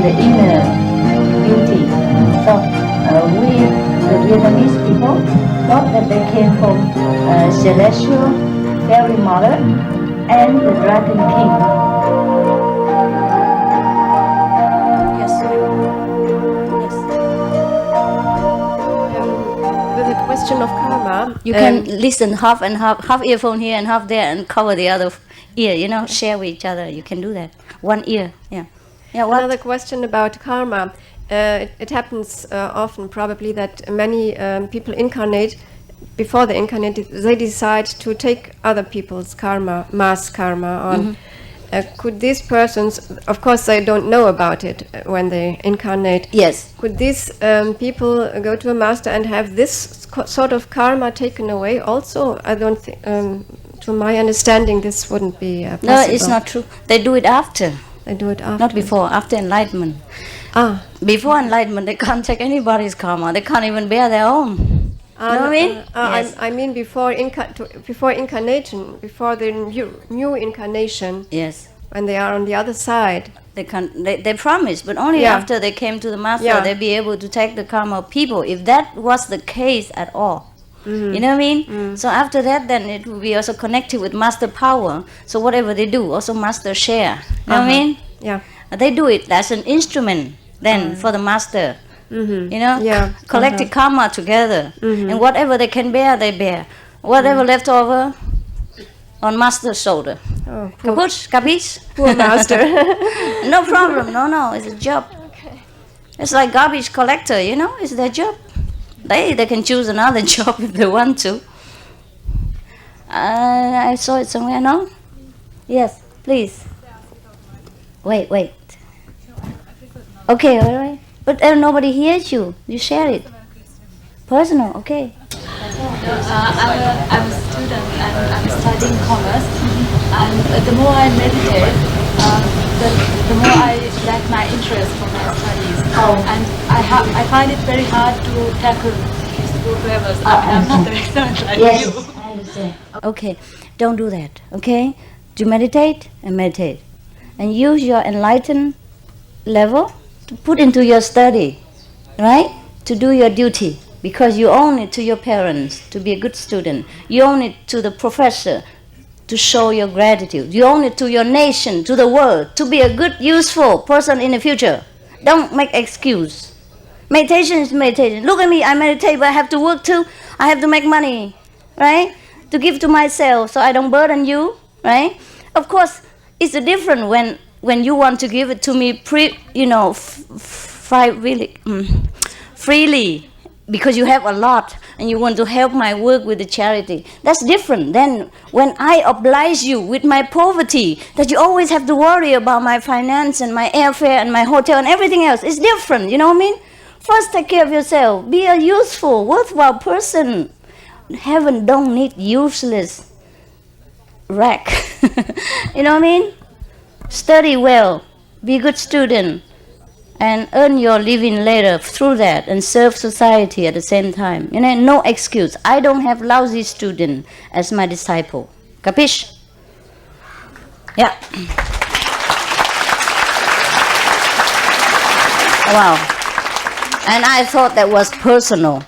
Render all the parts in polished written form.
in the inner beauty. So we, the Vietnamese people, thought that they came from celestial fairy mother and the dragon king. Yes. Yes. With the question of karma, You can listen half and half earphone here and half there, and cover the other ear. Share with each other. You can do that. One ear. Yeah. Yeah. What? Another question about karma. It happens often, probably, that many people incarnate. Before they incarnate, they decide to take other people's karma, mass karma on. Could these persons, of course, they don't know about it when they incarnate. Yes. Could these people go to a master and have this sort of karma taken away also? I don't think, to my understanding, this wouldn't be possible. No, it's not true. They do it after. They do it after. Not before. After enlightenment. Before enlightenment, they can't take anybody's karma. They can't even bear their own. You know what I mean? Yes. I mean before incarnation, before the new incarnation. Yes. When they are on the other side. They promise, but only after they came to the master, they'll be able to take the karma of people. If that was the case at all. You know what I mean? So after that, then it will be also connected with master power. So whatever they do, also master share. You know what I mean? Yeah. They do it as an instrument then for the master. Collected karma together. And whatever they can bear, they bear. Whatever left over, on master's shoulder. Oh, Capiche? Poor master. No problem. No, it's a job. Okay. It's like garbage collector, it's their job. They can choose another job if they want to. I saw it somewhere, no? Yes, please. Wait. Okay, all right. But nobody hears you. You share it. Personal, okay. I'm a student and I'm studying commerce. And the more I meditate, the more I lack my interest for my studies. And I find it very hard to tackle these two levels. I'm not the excellent like you. I understand. Okay, don't do that, okay? To meditate and meditate. And use your enlightened level to put into your study, right? To do your duty. Because you own it to your parents to be a good student. You own it to the professor to show your gratitude. You own it to your nation, to the world, to be a good, useful person in the future. Don't make excuse. Meditation is meditation. Look at me, I meditate, but I have to work too. I have to make money, right? To give to myself so I don't burden you, right? Of course, it's different when you want to give it to me freely. Because you have a lot and you want to help my work with the charity. That's different than when I oblige you with my poverty, that you always have to worry about my finance and my airfare and my hotel and everything else. It's different, you know what I mean? First take care of yourself. Be a useful, worthwhile person. Heaven don't need useless wreck. You know what I mean? Study well. Be a good student. And earn your living later through that and serve society at the same time. No excuse. I don't have lousy student as my disciple. Capiche? Yeah. Wow. And I thought that was personal.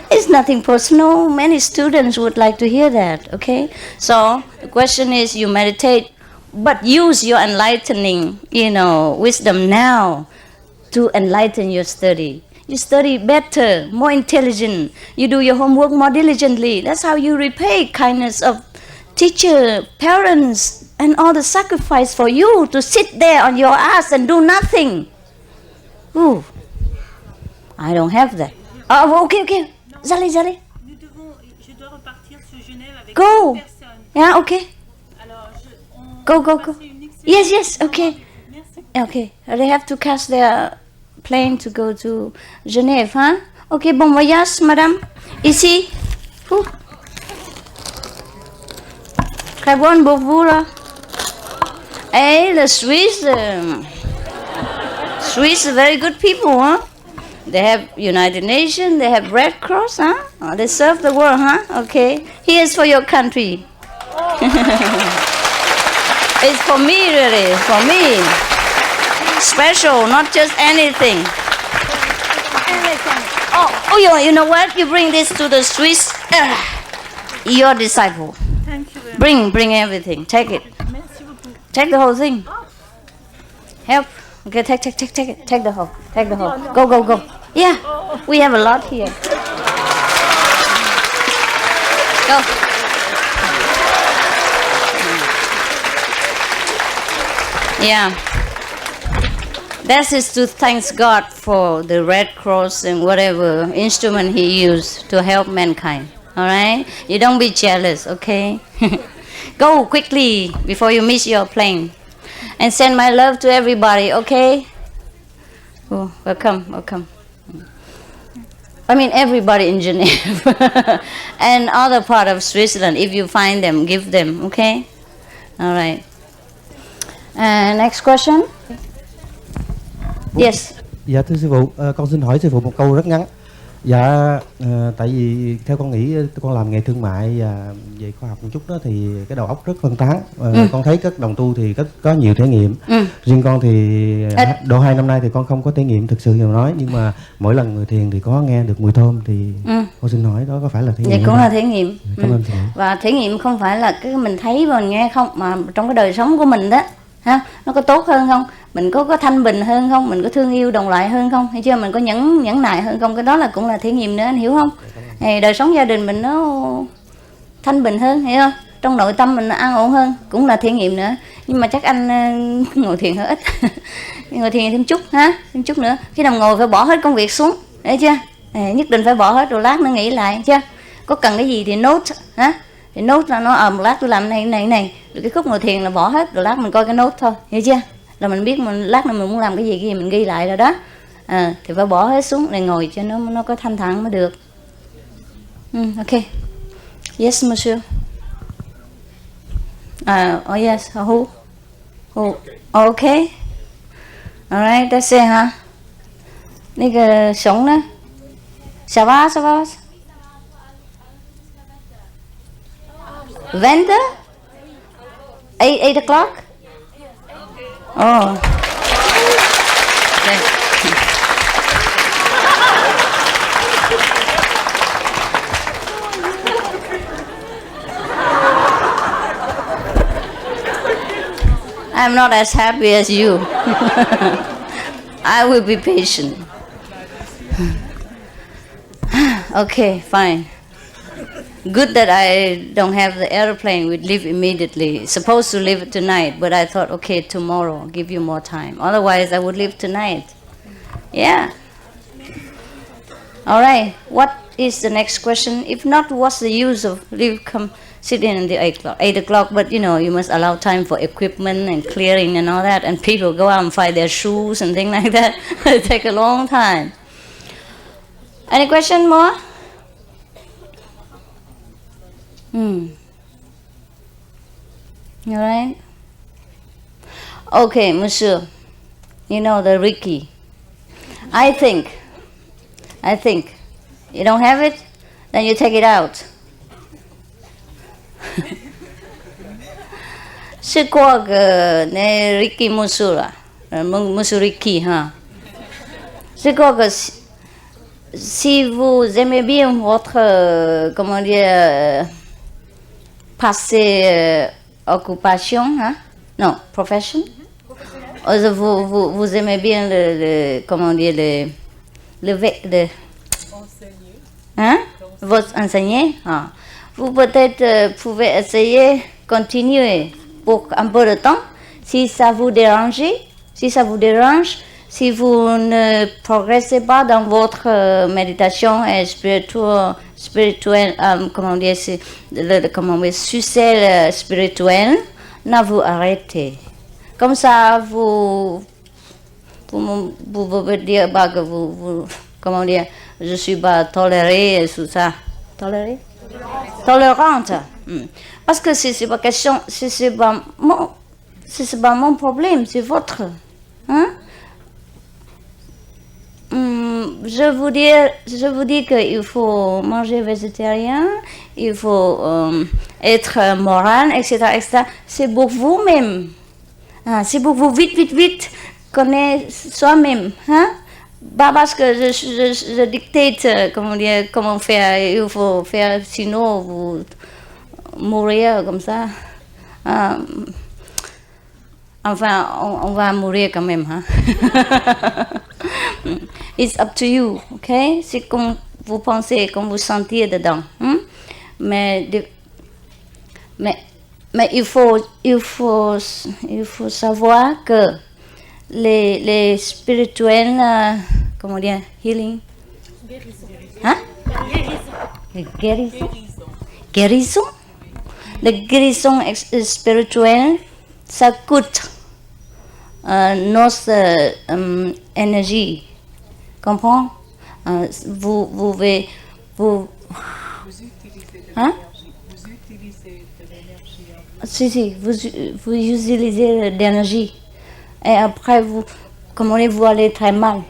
It's nothing personal. Many students would like to hear that, okay? So the question is, you meditate, but use your enlightening, wisdom now to enlighten your study. You study better, more intelligent. You do your homework more diligently. That's how you repay kindness of teacher, parents, and all the sacrifice for you to sit there on your ass and do nothing. Ooh, I don't have that. Oh, okay. Zali. Go. Yeah, okay. Go. Yes, okay. Okay, they have to catch their plane to go to Genève, huh? Okay, bon voyage, madame. Ici. Très bon pour vous, là. Hey, the Swiss, very good people, huh? They have United Nations, they have Red Cross, huh? Oh, they serve the world, huh? Okay. Here's for your country. It's for me, really. It's for me. Special, not just anything. You know what? You bring this to the Swiss. Your disciple. Thank you very much. Bring everything. Take it. Merci beaucoup. Take the whole thing. Help. Okay, take it. Take the whole. Go. Yeah, we have a lot here. Go. Yeah. That is to thank God for the Red Cross and whatever instrument He used to help mankind. All right? You don't be jealous, okay? Go quickly before you miss your plane. And send my love to everybody, okay? Oh, welcome. I mean everybody in Geneva and other part of Switzerland. If you find them, give them, okay? All right. Next question. Yes. Dạ thưa sư phụ, con xin hỏi sư phụ một câu rất ngắn. Dạ, tại vì theo con nghĩ con làm nghề thương mại và về khoa học một chút đó thì cái đầu óc rất phân tán. Con thấy các đồng tu thì có nhiều trải nghiệm. Riêng con thì độ 2 năm nay thì con không có trải nghiệm thực sự nhiều nói, nhưng mà mỗi lần người thiền thì có nghe được mùi thơm thì con xin hỏi đó có phải là trải nghiệm? Vậy cũng là trải nghiệm. Cảm ơn sư phụ. Và trải nghiệm không phải là cái mình thấy và mình nghe không, mà trong cái đời sống của mình đó, ha, nó có tốt hơn không? Mình có thanh bình hơn không? Mình có thương yêu đồng loại hơn không? Hay chưa? Mình có nhẫn nại hơn không? Cái đó là cũng là thể nghiệm nữa, anh hiểu không? Đời sống gia đình mình nó thanh bình hơn, hiểu không? Trong nội tâm mình an ổn hơn, cũng là thể nghiệm nữa. Nhưng mà chắc anh ngồi thiền hơi ít. Ngồi thiền thêm chút ha, thêm chút nữa. Khi nào ngồi phải bỏ hết công việc xuống, thấy chưa? Nhất định phải bỏ hết rồi lát nó nghĩ lại, chưa? Có cần cái gì thì note, ha? Thì note là nó một lát tôi làm này. Rồi cái khúc ngồi thiền là bỏ hết, rồi lát mình coi cái note thôi, hiểu chưa? Là mình biết mình lát nữa mình muốn làm cái gì mình ghi lại rồi đó. Thì phải bỏ hết xuống để ngồi cho nó có thanh thản mới được. Okay. Yes, monsieur. Yes. Who? Okay. Alright, that's it, hả? 那个熊呢？ça va? 20? 8 o'clock? Oh. Okay. I'm not as happy as you. I will be patient. Okay, fine. Good that I don't have the airplane. We'd leave immediately. Supposed to leave tonight, but I thought, okay, tomorrow, I'll give you more time. Otherwise, I would leave tonight. Yeah. All right. What is the next question? If not, what's the use of come sit in the 8 o'clock? But you know, you must allow time for equipment and clearing and all that. And people go out and find their shoes and things like that. It take a long time. Any question more? All right. Okay, monsieur. You know the Reiki. I think. You don't have it? Then you take it out. C'est quoi que ne Reiki monsieur monsieur Reiki, hein? C'est quoi que si vous aimez bien votre, comment dire, passé occupation, hein? Non, profession. Vous aimez bien le comment dire le hein? Votre enseigner, hein? Vous peut-être pouvez essayer continuer pour un peu de temps, si ça vous dérange, si vous ne progressez pas dans votre méditation et spirituelle, comment dire, succès spirituel, ne vous arrêtez. Comme ça, vous pouvez dire bah, que vous, comment dire, je suis pas tolérée et tout ça. Tolérante. Parce que c'est pas question, c'est pas mon problème, c'est votre. Hein? Je vous dis qu'il faut manger végétarien, il faut être moral, etc. C'est pour vous-même. C'est pour vous vite. connais soi-même, hein? Pas parce que je dictate comment faire, il faut faire, sinon vous mourir comme ça. Enfin, on va mourir quand même, hein? It's up to you, ok? C'est comme vous pensez, comme vous sentez dedans. Mais il faut savoir que les spirituels, comment dire, healing, hein? Guérison. La guérison spirituelle, ça coûte notre énergie. Comprends? Vous hein? Vous utilisez de l'énergie. Si, vous utilisez l'énergie. Et après, vous allez très mal.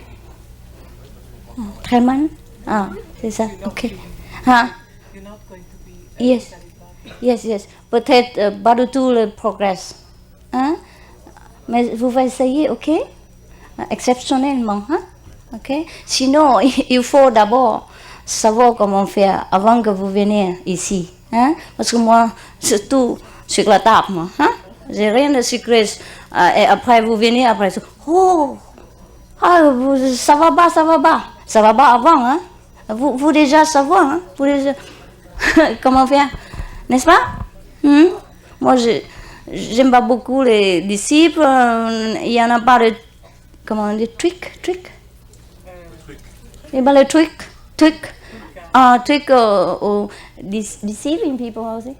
Très mal? Ah, c'est ça, ok. Hein? You're not going to be Yes. Yes. Peut-être pas du tout le progrès. Hein? Mais vous allez essayer, ok? Exceptionnellement, hein? Ok? Sinon, il faut d'abord savoir comment faire avant que vous veniez ici. Hein? Parce que moi, c'est tout sur la table, moi. Hein? J'ai rien de secret. Et après, vous venez, après, ça va pas. Ça va pas avant, hein? Vous déjà savoir, hein? Vous déjà... comment faire? N'est-ce pas? Moi, j'aime pas beaucoup les disciples. Il y en a pas de... Comment on dit? Trick? Il y a pas le trick? Trick or deceiving people, how is it?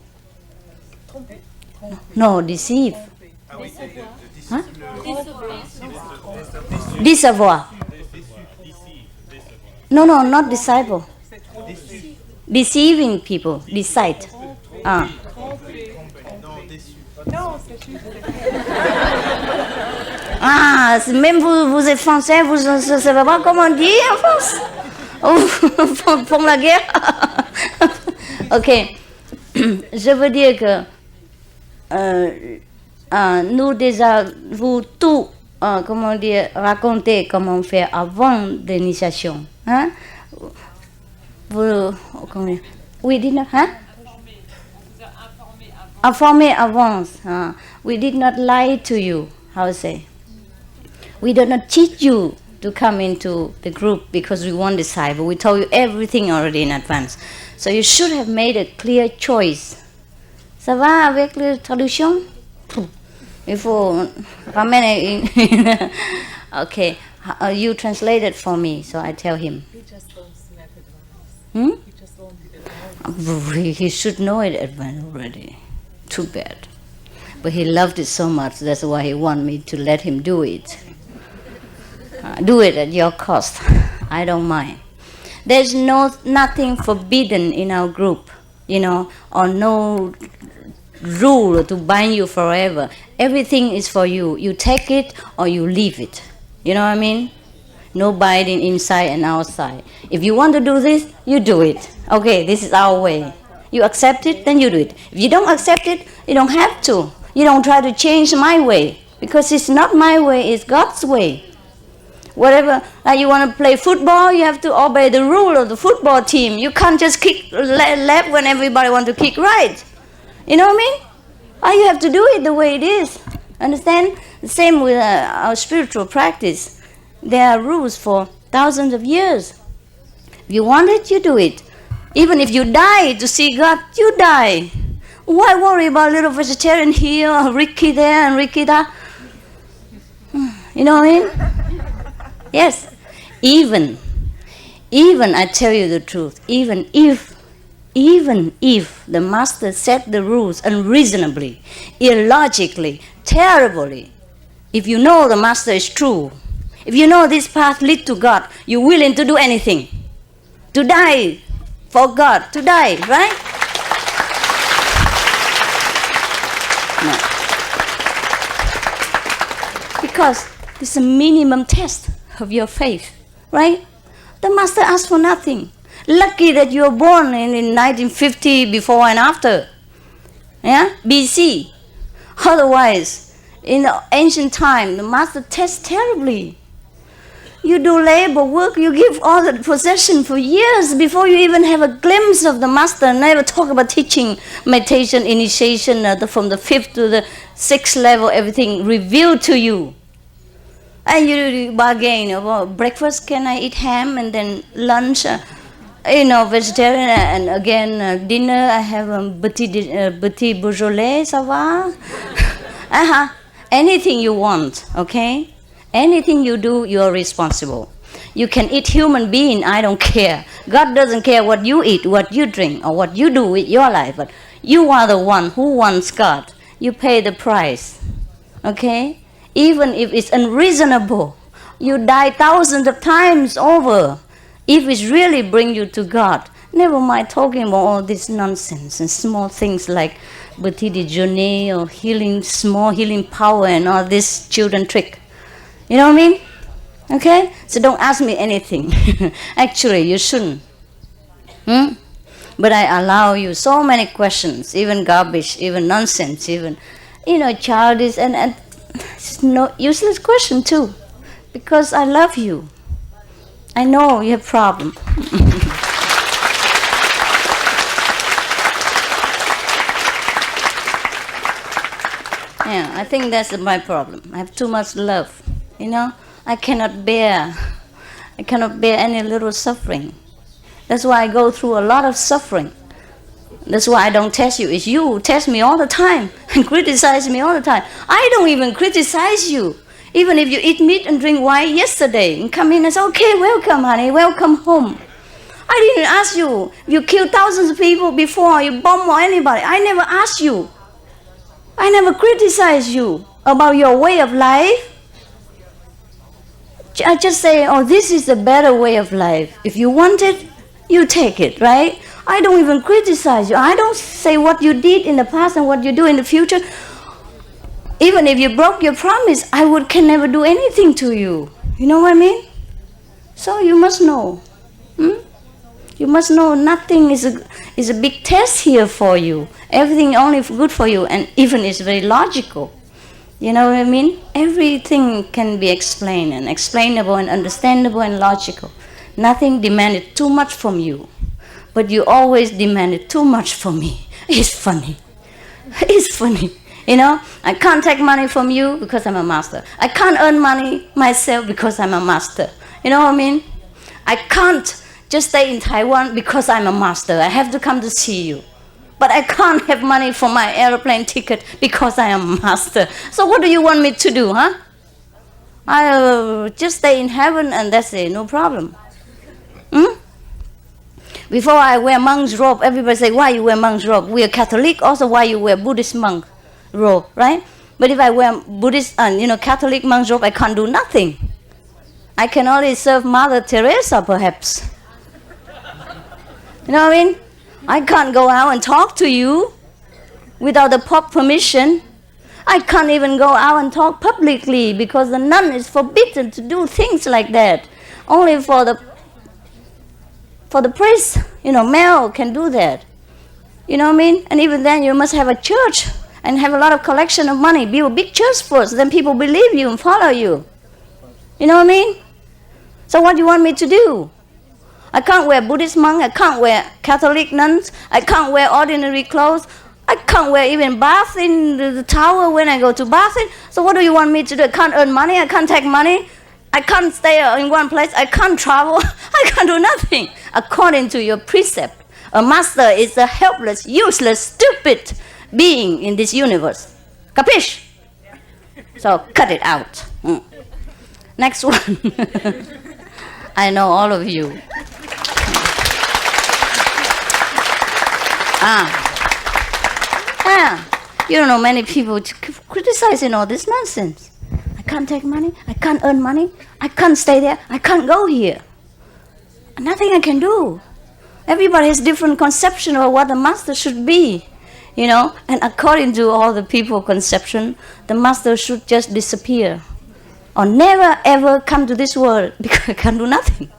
No, deceive. Hein? Décevoir. No, not disciple. Deceiving people, decide. Même vous êtes français, vous ne savez pas comment dire en France. Pour la guerre. Ok. Je veux dire que nous déjà, vous tout, raconter comment faire avant l'initiation. Hein? We did not, hein? Informer avance. We did not lie to you. How to say? We did not cheat you to come into the group because we want disciple. We told you everything already in advance. So you should have made a clear choice. Ça va avec la traduction? Il faut ramener. Okay, you translate it for me, so I tell him. He just don't snap advice. He just won't be advice. He should know it advance already. Too bad. But he loved it so much, that's why he wanted me to let him do it. Do it at your cost. I don't mind. There's nothing forbidden in our group, or no rule to bind you forever. Everything is for you. You take it or you leave it. You know what I mean? No binding inside and outside. If you want to do this, you do it. Okay, this is our way. You accept it, then you do it. If you don't accept it, you don't have to. You don't try to change my way, because it's not my way, it's God's way. Whatever, you want to play football, you have to obey the rule of the football team. You can't just kick left when everybody wants to kick right. You know what I mean? You have to do it the way it is. Understand? The same with our spiritual practice. There are rules for thousands of years. If you want it, you do it. Even if you die to see God, you die. Why worry about a little vegetarian here, or Ricky there, and Ricky there? You know what I mean? Yes. Even I tell you the truth, even if the master set the rules unreasonably, illogically, terribly, if you know the master is true, if you know this path leads to God, you're willing to do anything, to die for God, to die, right? No. Because it's a minimum test of your faith, right? The master asked for nothing. Lucky that you were born in 1950, before and after, BC. Otherwise, In the ancient time, the master tests terribly. You do labor work, you give all the possession for years before you even have a glimpse of the master. Never talk about teaching, meditation, initiation, from the 5th to the 6th level, everything revealed to you. And you bargain about breakfast, can I eat ham, and then lunch, vegetarian, and again dinner, I have petit Beaujolais, ça va? Anything you want, okay? Anything you do, you are responsible. You can eat human being, I don't care. God doesn't care what you eat, what you drink, or what you do with your life, but you are the one who wants God. You pay the price, okay? Even if it's unreasonable, you die thousands of times over. If it really brings you to God, never mind talking about all this nonsense and small things like petit déjeuner or small healing power and all this children trick. You know what I mean? Okay? So don't ask me anything. Actually, you shouldn't. But I allow you so many questions, even garbage, even nonsense, even, childish and it's no useless question too. Because I love you. I know you have problem. Yeah, I think that's my problem. I have too much love. I cannot bear any little suffering. That's why I go through a lot of suffering. That's why I don't test you. It's you who test me all the time and criticize me all the time. I don't even criticize you. Even if you eat meat and drink wine yesterday and come in and say, okay, welcome, honey, welcome home. I didn't ask you. You killed thousands of people before, you bomb or anybody. I never asked you. I never criticized you about your way of life. I just say, oh, this is a better way of life. If you want it, you take it, right? I don't even criticize you. I don't say what you did in the past and what you do in the future. Even if you broke your promise, I can never do anything to you. You know what I mean? So you must know. You must know nothing is a big test here for you. Everything only good for you, and even is very logical. You know what I mean? Everything can be explained and explainable and understandable and logical. Nothing demanded too much from you. But you always demanded too much from me. It's funny. It's funny. I can't take money from you because I'm a master. I can't earn money myself because I'm a master. You know what I mean? I can't just stay in Taiwan because I'm a master. I have to come to see you. But I can't have money for my airplane ticket because I am a master. So what do you want me to do, huh? I'll just stay in heaven and that's it, no problem. Before I wear monk's robe, everybody say, why you wear monk's robe? We are Catholic, also why you wear Buddhist monk robe, right? But if I wear Buddhist Catholic monk's robe, I can't do nothing. I can only serve Mother Teresa, perhaps. You know what I mean? I can't go out and talk to you without the Pope permission. I can't even go out and talk publicly because the nun is forbidden to do things like that. Only for the priest, male can do that. You know what I mean? And even then you must have a church and have a lot of collection of money. Build a big church first, then people believe you and follow you. You know what I mean? So what do you want me to do? I can't wear Buddhist monk, I can't wear Catholic nuns, I can't wear ordinary clothes, I can't wear even bath in the tower when I go to bathing. So what do you want me to do? I can't earn money, I can't take money, I can't stay in one place, I can't travel, I can't do nothing. According to your precept, a master is a helpless, useless, stupid being in this universe. Capish? So cut it out. Next one. I know all of you. You don't know many people criticizing all this nonsense. I can't take money, I can't earn money, I can't stay there, I can't go here. Nothing I can do. Everybody has different conception of what a master should be, and according to all the people conception, the master should just disappear or never ever come to this world because I can't do nothing.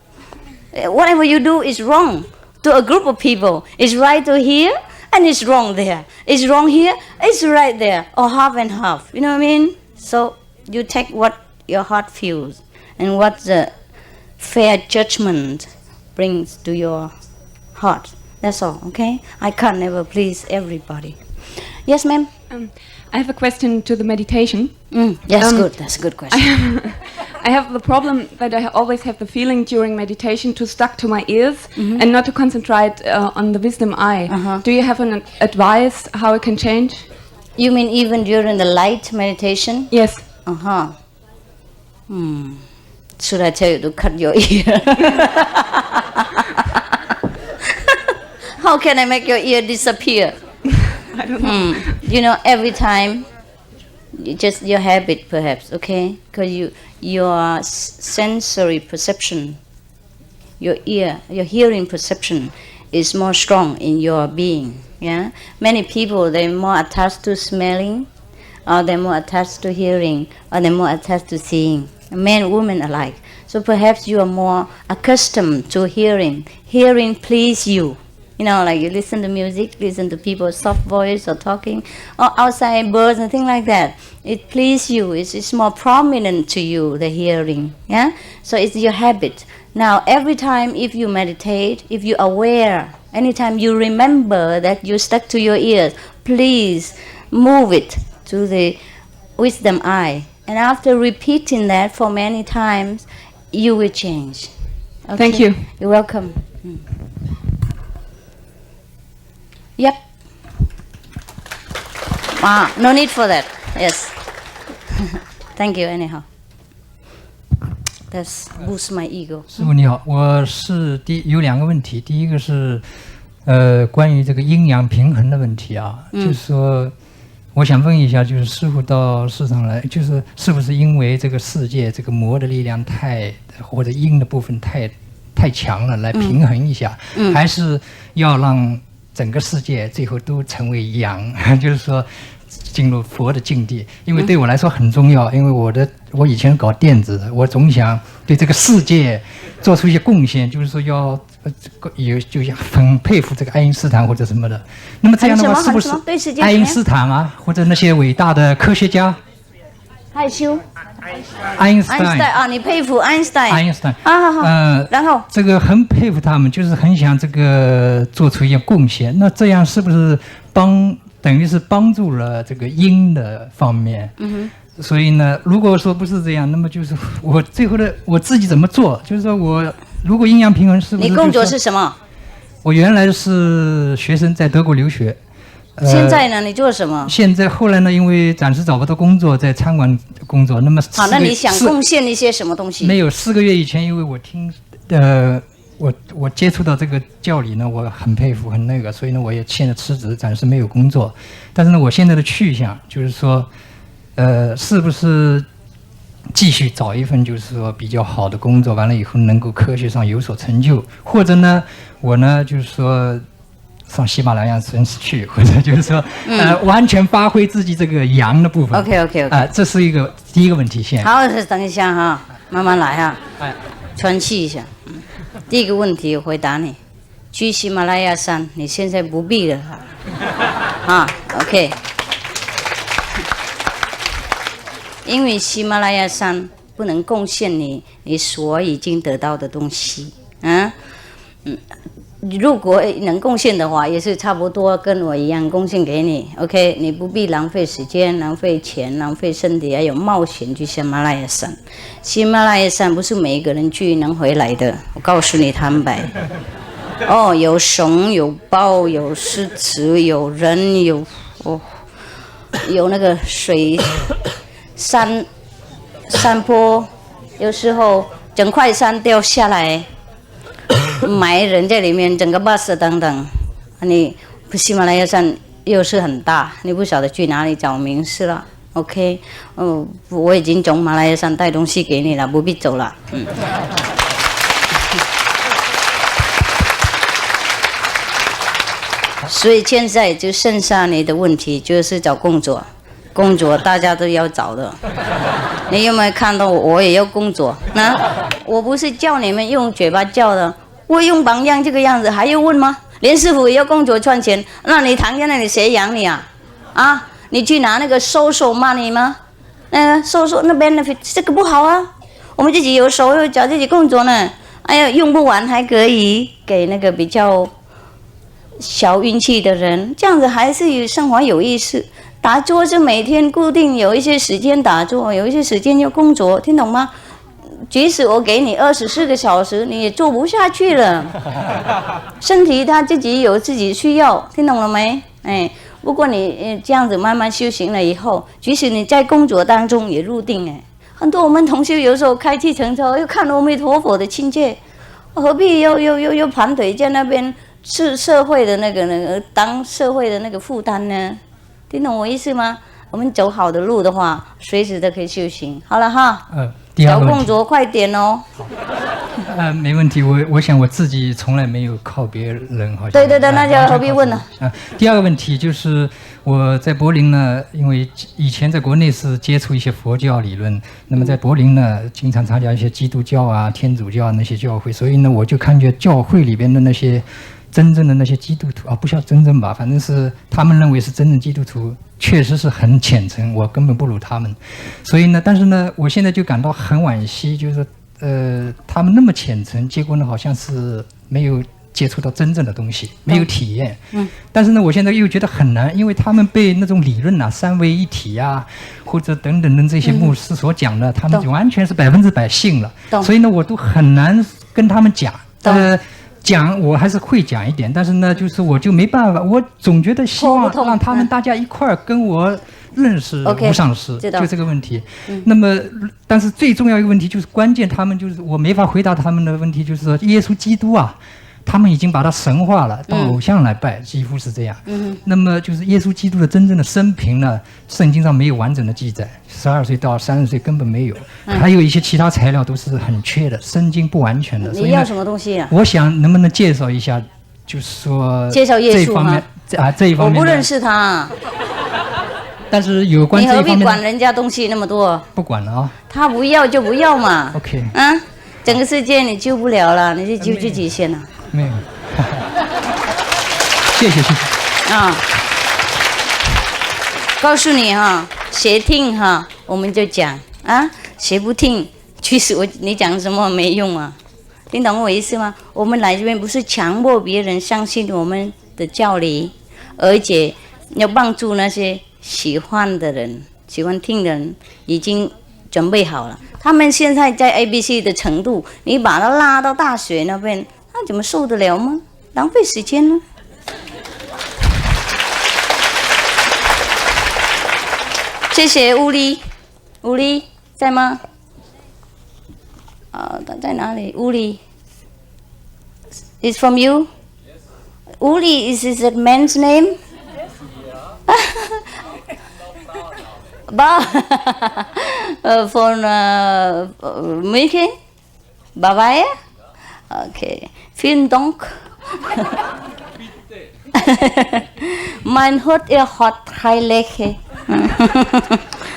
Whatever you do is wrong to a group of people. It's right to here and it's wrong there. It's wrong here, it's right there, or half and half. You know what I mean? So you take what your heart feels and what the fair judgment brings to your heart. That's all, okay? I can't never please everybody. Yes, ma'am? I have a question to the meditation. That's good. That's a good question. I have the problem that I always have the feeling during meditation to stuck to my ears and not to concentrate on the wisdom eye. Do you have an advice how I can change? You mean even during the light meditation? Yes. Should I tell you to cut your ear? How can I make your ear disappear? I don't know. You know, every time, just your habit perhaps, okay? Because your sensory perception, your hearing perception is more strong in your being, yeah? Many people, they're more attached to smelling, or they're more attached to hearing, or they're more attached to seeing, men, women alike. So perhaps you are more accustomed to hearing. Hearing please you. You know, like you listen to music, listen to people's soft voice or talking, or outside birds and things like that. It pleases you. It's more prominent to you, the hearing. Yeah. So it's your habit. Now, every time if you meditate, if you're aware, anytime you remember that you stuck to your ears, please move it to the wisdom eye. And after repeating that for many times, you will change. Okay? Thank you. You're welcome. Yep. No need for that. Yes. Thank you anyhow. That's boost my ego. 师父你好，我是有2个问题，第一个是关于这个阴阳平衡的问题啊，就是说我想问一下，就是师父到世上来，就是是不是因为这个世界这个魔的力量或者阴的部分太强了，来平衡一下，还是要让整个世界最后都成为阳，就是说进入佛的境地？因为对我来说很重要，因为我以前搞电子的，我总想对这个世界做出一些贡献，就是说就像很佩服这个爱因斯坦或者什么的。那么这样的话，是不是爱因斯坦啊，或者那些伟大的科学家？害羞。爱因斯坦啊，你佩服爱因斯坦？爱因斯坦然后这个很佩服他们，就是很想这个做出一些贡献。那这样是不是等于是帮助了这个阴的方面？所以呢，如果说不是这样，那么就是我最后的我自己怎么做？就是说我如果阴阳平衡，是不是？你工作是什么？我原来是学生，在德国留学。现在呢？你做什么？后来呢？因为暂时找不到工作，在餐馆工作。那么好，那你想贡献一些什么东西？没有，4个月以前，因为我听我接触到这个教理呢，我很佩服，很那个，所以呢，我也现在辞职，暂时没有工作。但是呢，我现在的去向就是说，是不是继续找一份就是说比较好的工作，完了以后能够科学上有所成就，或者呢，我呢就是说上喜马拉雅山去，或者就是说完全发挥自己这个阳的部分。OK。这是第一个问题先。好，等一下哈，慢慢来哈，喘气一下。第一个问题回答你，去喜马拉雅山，你现在不必了OK。因为喜马拉雅山不能贡献你所已经得到的东西，如果能贡献的话，也是差不多跟我一样贡献给你 ，OK？ 你不必浪费时间、浪费钱、浪费身体，还有冒险去喜马拉雅山。喜马拉雅山不是每一个人去能回来的，我告诉你坦白。有熊、有豹、有狮子、有人、有那个水山坡，有时候整块山掉下来。埋人在里面，整个 bus 等等，你喜马拉雅山又是很大，你不晓得去哪里找名师了。OK， 我已经从马来西亚带东西给你了，不必走了。所以现在就剩下你的问题，就是找工作。工作大家都要找的，你有没有看到我也要工作？我不是叫你们用嘴巴叫的。我用榜样这个样子还要问吗？连师傅也要工作赚钱，那你躺在那里谁养你啊？你去拿那个social money吗？收那 benefit 这个不好啊，我们自己有手有脚自己工作呢，哎呀用不完还可以给那个比较小运气的人，这样子还是生活有意思。打坐是每天固定有一些时间打坐，有一些时间要工作，听懂吗？即使我给你24个小时，你也做不下去了。身体它自己有自己需要，听懂了没？哎，不过你这样子慢慢修行了以后，即使你在工作当中也入定哎。很多我们同修有时候开计程车，又看阿弥陀佛的亲切，何必又盘腿在那边是社会的那个当社会的那个负担呢？听懂我意思吗？我们走好的路的话，随时都可以修行。好了哈，找工作快点哦。没问题，我想我自己从来没有靠别人，好像。对，那就何必问了。第二个问题就是我在柏林呢，因为以前在国内是接触一些佛教理论，那么在柏林呢，经常参加一些基督教啊、天主教那些教会，所以呢，我就看见教会里边的那些真正的那些基督徒啊，不叫真正吧，反正是他们认为是真正基督徒，确实是很虔诚，我根本不如他们。所以呢，但是呢，我现在就感到很惋惜，就是他们那么虔诚，结果呢，好像是没有接触到真正的东西，没有体验。但是呢，我现在又觉得很难，因为他们被那种理论啊、三位一体啊，或者等等的这些牧师所讲的，他们就完全是100%信了。所以呢，我都很难跟他们讲。讲我还是会讲一点，但是呢，就是我就没办法，我总觉得希望让他们大家一块儿跟我认识无上师，就这个问题。那么，但是最重要一个问题就是关键，他们就是我没法回答他们的问题，就是说耶稣基督啊，他们已经把他神化了，当偶像来拜，几乎是这样。那么就是耶稣基督的真正的生平呢，圣经上没有完整的记载，12岁到30岁根本没有，还有一些其他材料都是很缺的，圣经不完全的。你要什么东西啊？我想能不能介绍一下，就是说介绍耶稣吗？这一方面我不认识他。但是有关这一方面，你何必管人家东西那么多？不管了啊。他不要就不要嘛。OK。整个世界你救不了了，你就救自己先了。没有。谢谢。告诉你哈，谁听哈，我们就讲啊；谁不听，其实你讲什么没用啊。听懂我意思吗？我们来这边不是强迫别人相信我们的教理，而且要帮助那些喜欢的人、喜欢听的人，已经准备好了。他们现在在 ABC 的程度，你把他拉到大学那边，他怎么受得了吗？浪费时间呢。谢谢乌力，乌力在吗？他在哪里？乌力 is from you?乌力 is a man's name? Von München? Bavaria? Okay. Vielen Dank. Mein Hut hat 3 Leche.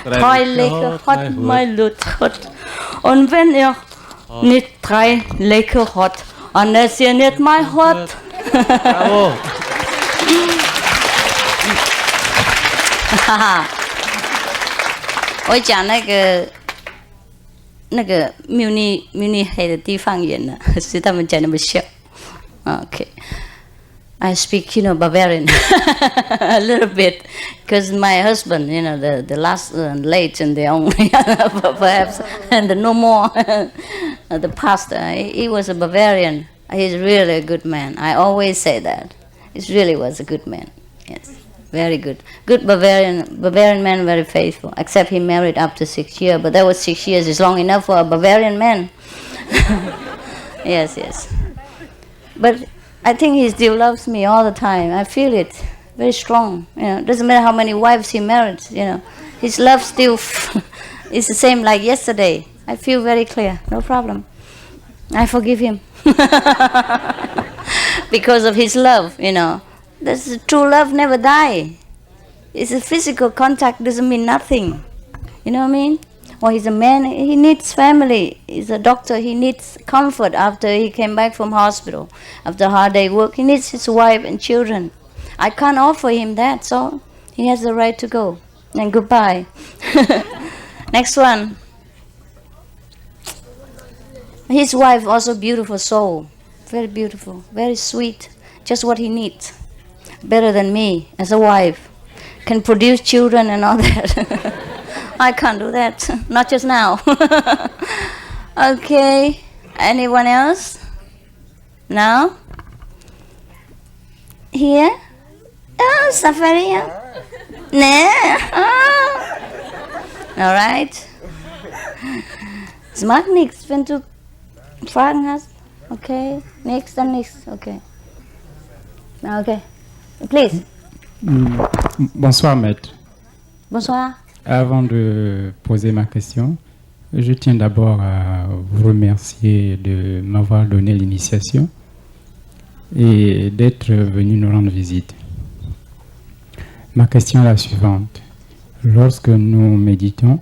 3 Leche hat mein Hut. Und wenn nicht 3 Leche hat, dann ist nicht mein Hut. Bravo. 我讲那个慕尼黑的地方言呢，是他们讲那么笑。Okay. I speak, Bavarian a little bit, because my husband, the last late and the only, perhaps, and no more, the pastor, he was a Bavarian. He's really a good man. I always say that. He really was a good man. Yes, very good. Good Bavarian man, very faithful. Except he married after 6 years, but that was 6 years is long enough for a Bavarian man. Yes. But I think he still loves me all the time. I feel it very strong. Doesn't matter how many wives he married. His love still is the same like yesterday. I feel very clear. No problem. I forgive him because of his love. That's true love never die. It's a physical contact doesn't mean nothing. You know what I mean? Well, he's a man, he needs family. He's a doctor, he needs comfort after he came back from hospital. After a hard day work, he needs his wife and children. I can't offer him that, so he has the right to go. And goodbye. Next one. His wife also beautiful soul. Very beautiful. Very sweet. Just what he needs. Better than me as a wife. Can produce children and all that. I can't do that. Not just now. Okay. Anyone else? No? Here? Oh, Safari. No. Oh. All right. Es macht nichts, wenn du Fragen hast. Okay. Next and next. Okay. Okay. Please. Bonsoir, maître. Bonsoir. Avant de poser ma question, je tiens d'abord à vous remercier de m'avoir donné l'initiation et d'être venu nous rendre visite. Ma question est la suivante. Lorsque nous méditons,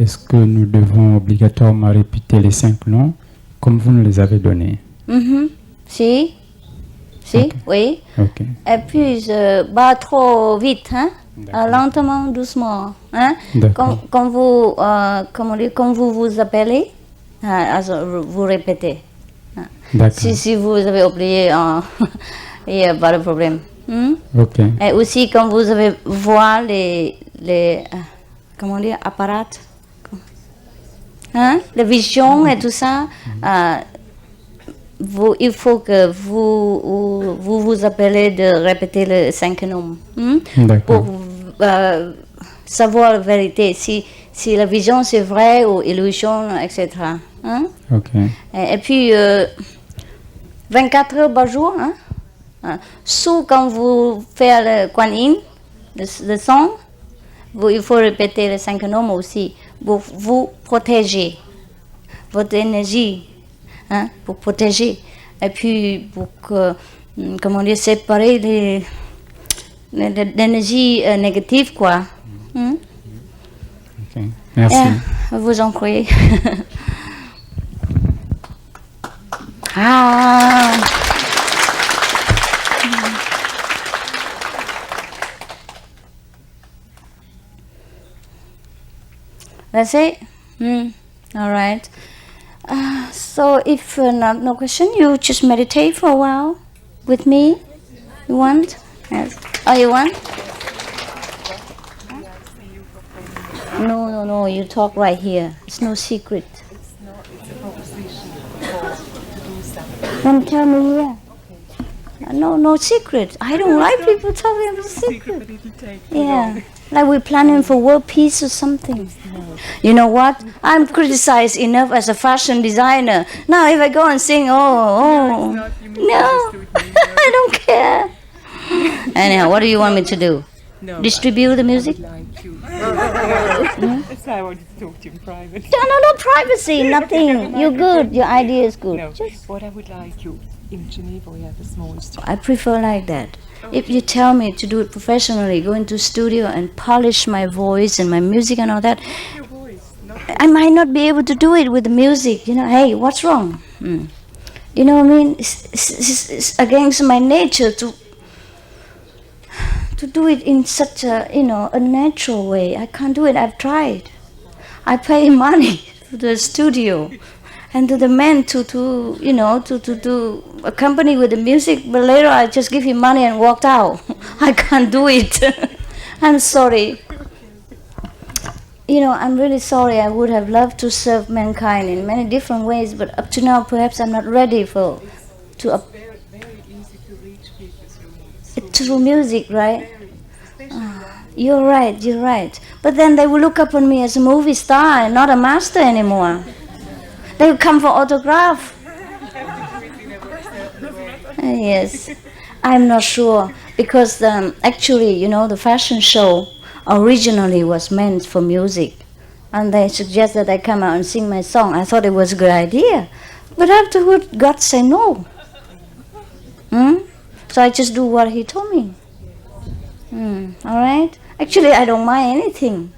est-ce que nous devons obligatoirement répéter les 5 noms comme vous nous les avez donnés? Si. Si, Ok. oui. Ok. Et puis, pas trop vite, hein? Lentement, doucement. Hein? D'accord. Quand vous, comment dire, quand vous vous appelez, also, vous répétez. D'accord. Si vous avez oublié, il n'y a pas de problème. Ok. Et aussi, quand vous avez voir les comment dire, appareils, hein? La vision et tout ça, il faut que vous appelez de répéter les 5 noms. D'accord. Pour savoir la vérité, si la vision c'est vrai ou illusion, etc. Hein? Ok. Et puis, 24 heures par jour, hein? Sous quand vous faites le Kuan Yin, le son, il faut répéter les 5 noms aussi pour vous protéger votre énergie, hein, pour protéger. Et puis pour que, comment dire, séparer l'énergie négative, quoi. Ok. Merci. Vous en croyez. Ah. That's it? All right. So if no question, you just meditate for a while with me. You want? Yes. Oh, you want? No, you talk right here. It's no secret. Then tell me here. No secret. I don't like people telling me secret. Yeah. Like we're planning for world peace or something. You know what? I'm criticized enough as a fashion designer. Now if I go and sing, no, I don't care. Anyhow, what do you want me to do? Distribute the music? That's why I wanted to talk to you in private. No privacy, nothing. You're good. Your idea is good. No, what I would like you in Geneva, we have a small studio. I prefer like that. If you tell me to do it professionally, go into studio and polish my voice and my music and all that, I might not be able to do it with the music. You know, hey, what's wrong? You know what I mean? It's against my nature to do it in such a, a natural way. I can't do it. I've tried. I pay money to the studio and to the man to accompany with the music, but later I just give him money and walked out. I can't do it. I'm sorry. I'm really sorry. I would have loved to serve mankind in many different ways, but up to now perhaps I'm not ready to through music, right? You're right. But then they will look upon me as a movie star and not a master anymore. They will come for autograph. Yes, I'm not sure because actually, the fashion show originally was meant for music, and they suggested I come out and sing my song. I thought it was a good idea, but afterward, God said no. So I just do what He told me. All right. Actually, I don't mind anything,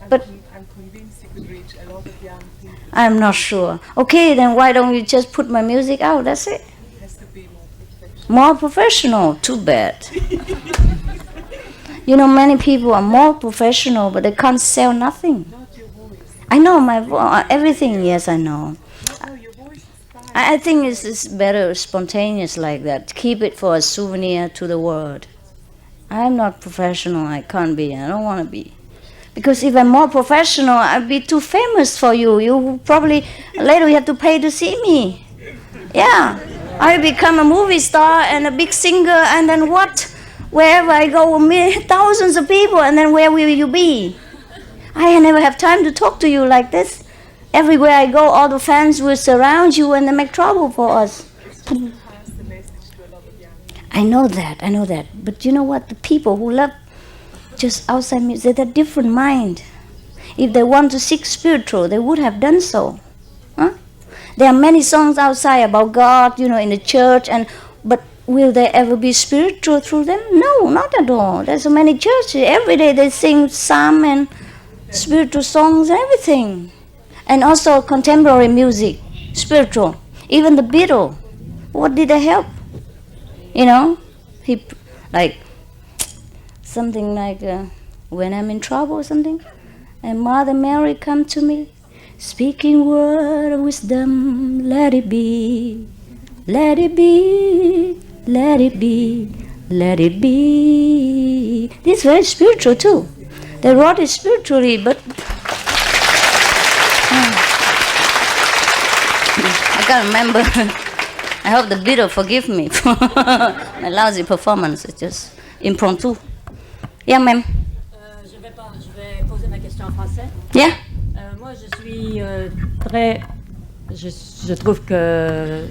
but I'm convinced you could reach a lot of young people. I'm not sure. Okay, then why don't you just put my music out? That's it. It has to be more professional. More professional. Too bad. Many people are more professional, but they can't sell nothing. Not your voice. I know everything. Yes, I know. I think it's better spontaneous like that. Keep it for a souvenir to the world. I'm not professional. I can't be. I don't want to be. Because if I'm more professional, I'd be too famous for you. You probably later you have to pay to see me. Yeah, I become a movie star and a big singer, and then what? Wherever I go, thousands of people, and then where will you be? I never have time to talk to you like this. Everywhere I go, all the fans will surround you and they make trouble for us. I know that. But you know what? The people who love just outside music, they have a different mind. If they want to seek spiritual, they would have done so. Huh? There are many songs outside about God, in the church, but will they ever be spiritual through them? No, not at all. There's so many churches. Every day they sing psalm and spiritual songs and everything. And also contemporary music, spiritual. Even the Beatles, what did they help? Something like when I'm in trouble or something, and Mother Mary come to me, speaking word of wisdom, let it be, let it be, let it be, let it be. This is very spiritual too. They wrote it spiritually, but I can't remember. I hope the Beatles forgive me for my lousy performance. It's just impromptu. Yeah, ma'am. Je vais poser ma question en français. Yeah. Moi, je suis je trouve que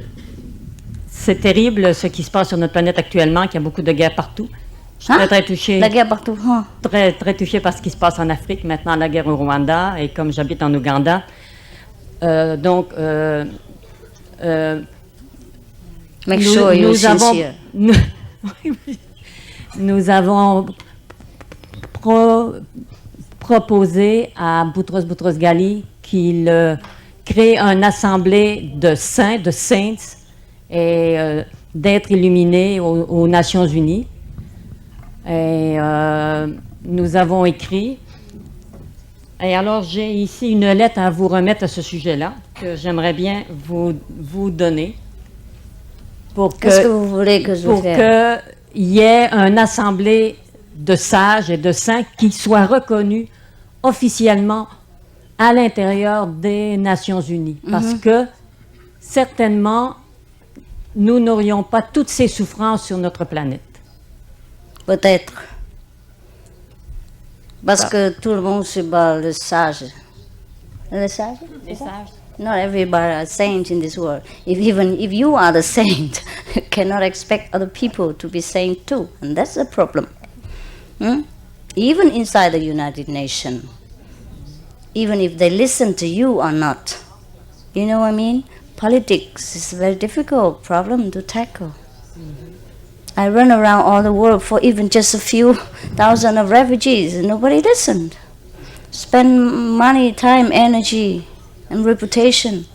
c'est terrible ce qui se passe sur notre planète actuellement, qu'il y a beaucoup de guerres partout. Je suis très touchée. La guerre partout. Très, très touchée par ce qui se passe en Afrique, maintenant la guerre au Rwanda, et comme j'habite en Ouganda. Make sure you're sincere. Nous avons proposé à Boutros Boutros-Ghali qu'il crée une assemblée de saints, et d'être illuminés aux Nations Unies. Et nous avons écrit. Et alors, j'ai ici une lettre à vous remettre à ce sujet-là, que j'aimerais bien vous donner. Qu'est-ce que vous voulez que je fasse? Pour qu'il y ait une assemblée de sages et de saints qui soit reconnue officiellement à l'intérieur des Nations Unies. Parce que, certainement, nous n'aurions pas toutes ces souffrances sur notre planète. Peut-être. Parce que tout le monde se bat le sage. Le sage? Les sages. Not everybody are saints in this world. Even if you are the saint, you cannot expect other people to be saints too. And that's the problem. Even inside the United Nations, even if they listen to you or not. You know what I mean? Politics is a very difficult problem to tackle. I run around all the world for even just a few thousand of refugees and nobody listened. Spend money, time, energy, and reputation.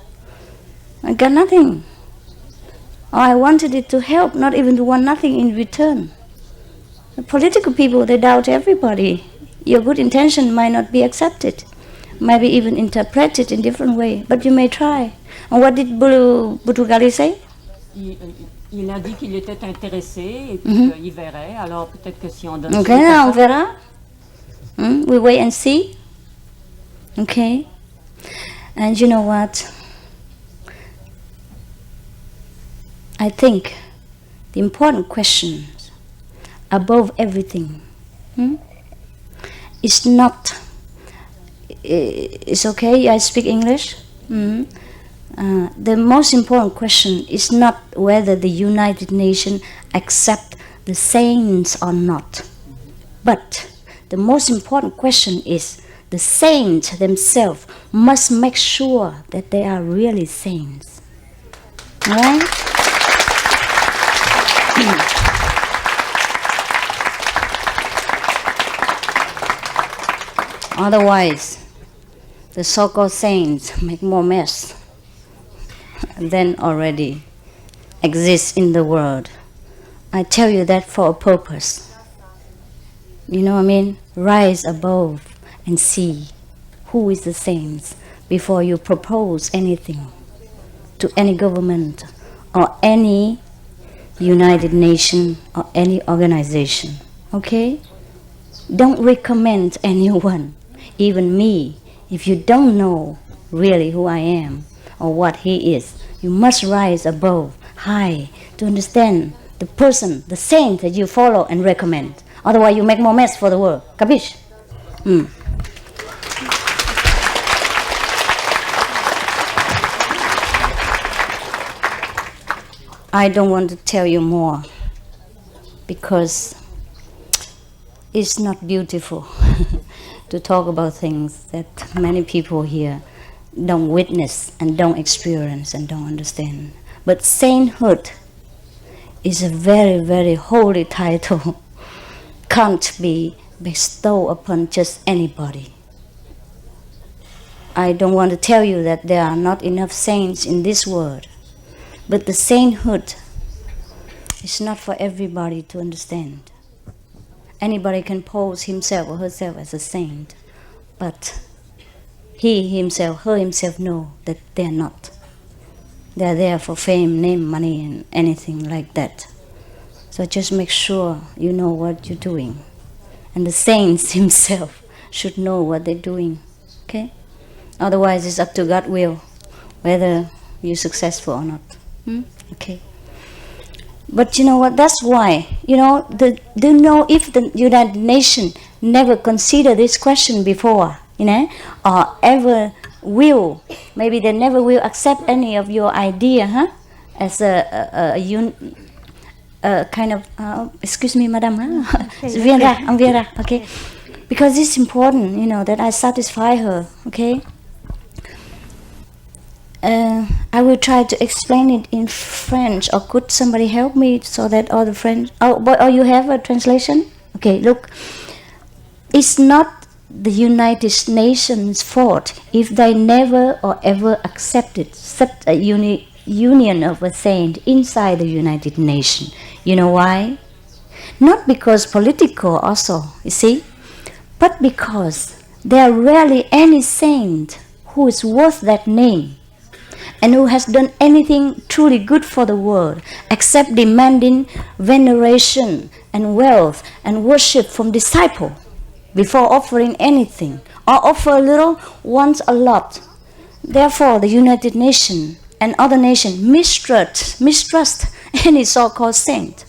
I got nothing. I wanted it to help, not even to want nothing in return. The political people, they doubt everybody. Your good intention might not be accepted, might be even interpreted in different way, but you may try. And what did Boutros-Ghali say? Il a dit qu'il était intéressé et qu'il verrait. Alors peut-être que si on donne... Okay, on verra. We wait and see. Okay. And you know what? I think the important question above everything is not... It's okay, I speak English? The most important question is not whether the United Nations accept the saints or not. But the most important question is the saints themselves must make sure that they are really saints. Right? Otherwise, the so-called saints make more mess than already exists in the world. I tell you that for a purpose. You know what I mean? Rise above and see. who is the saints before you propose anything to any government or any United Nations or any organization. Okay? Don't recommend anyone, even me. If you don't know really who I am or what he is, you must rise above, high, to understand the person, the saint that you follow and recommend. Otherwise you make more mess for the world. Capiche? I don't want to tell you more because it's not beautiful to talk about things that many people here don't witness and don't experience and don't understand. But sainthood is a very, very holy title. Can't be bestowed upon just anybody. I don't want to tell you that there are not enough saints in this world. But the sainthood is not for everybody to understand. Anybody can pose himself or herself as a saint, but he himself, her himself know that they're not. They're there for fame, name, money, and anything like that. So just make sure you know what you're doing. And the saints himself should know what they're doing, okay? Otherwise it's up to God's will, whether you're successful or not. Okay. But you know what, that's why, do you know if the United Nations never considered this question before, or ever will, maybe they never will accept any of your idea, as a kind of, excuse me, madam, I'm Vera, okay? Because it's important, that I satisfy her, okay? I will try to explain it in French, or could somebody help me so that all the French... Oh, you have a translation? Okay, look. It's not the United Nations' fault if they never or ever accepted such a union of a saint inside the United Nations. You know why? Not because political also, you see, but because there are rarely any saint who is worth that name and who has done anything truly good for the world, except demanding veneration and wealth and worship from disciples before offering anything, or offer a little, wants a lot. Therefore, the United Nations and other nations mistrust any so-called saint.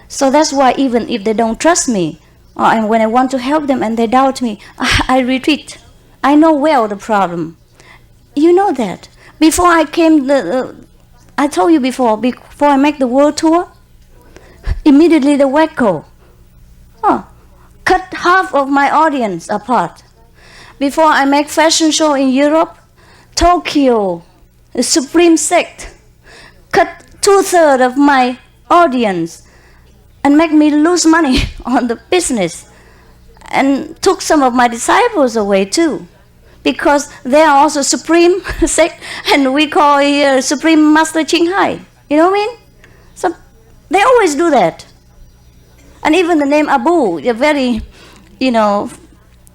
So that's why even if they don't trust me, and when I want to help them and they doubt me, I retreat. I know well the problem. You know that. Before I came, I told you before I make the world tour, immediately the WACO cut half of my audience apart. Before I make fashion show in Europe, Tokyo, the Supreme Sect, cut 2/3 of my audience and make me lose money on the business, and took some of my disciples away too. Because they are also Supreme Sect, and we call here Supreme Master Ching Hai. You know what I mean? So they always do that. And even the name Abu, a very,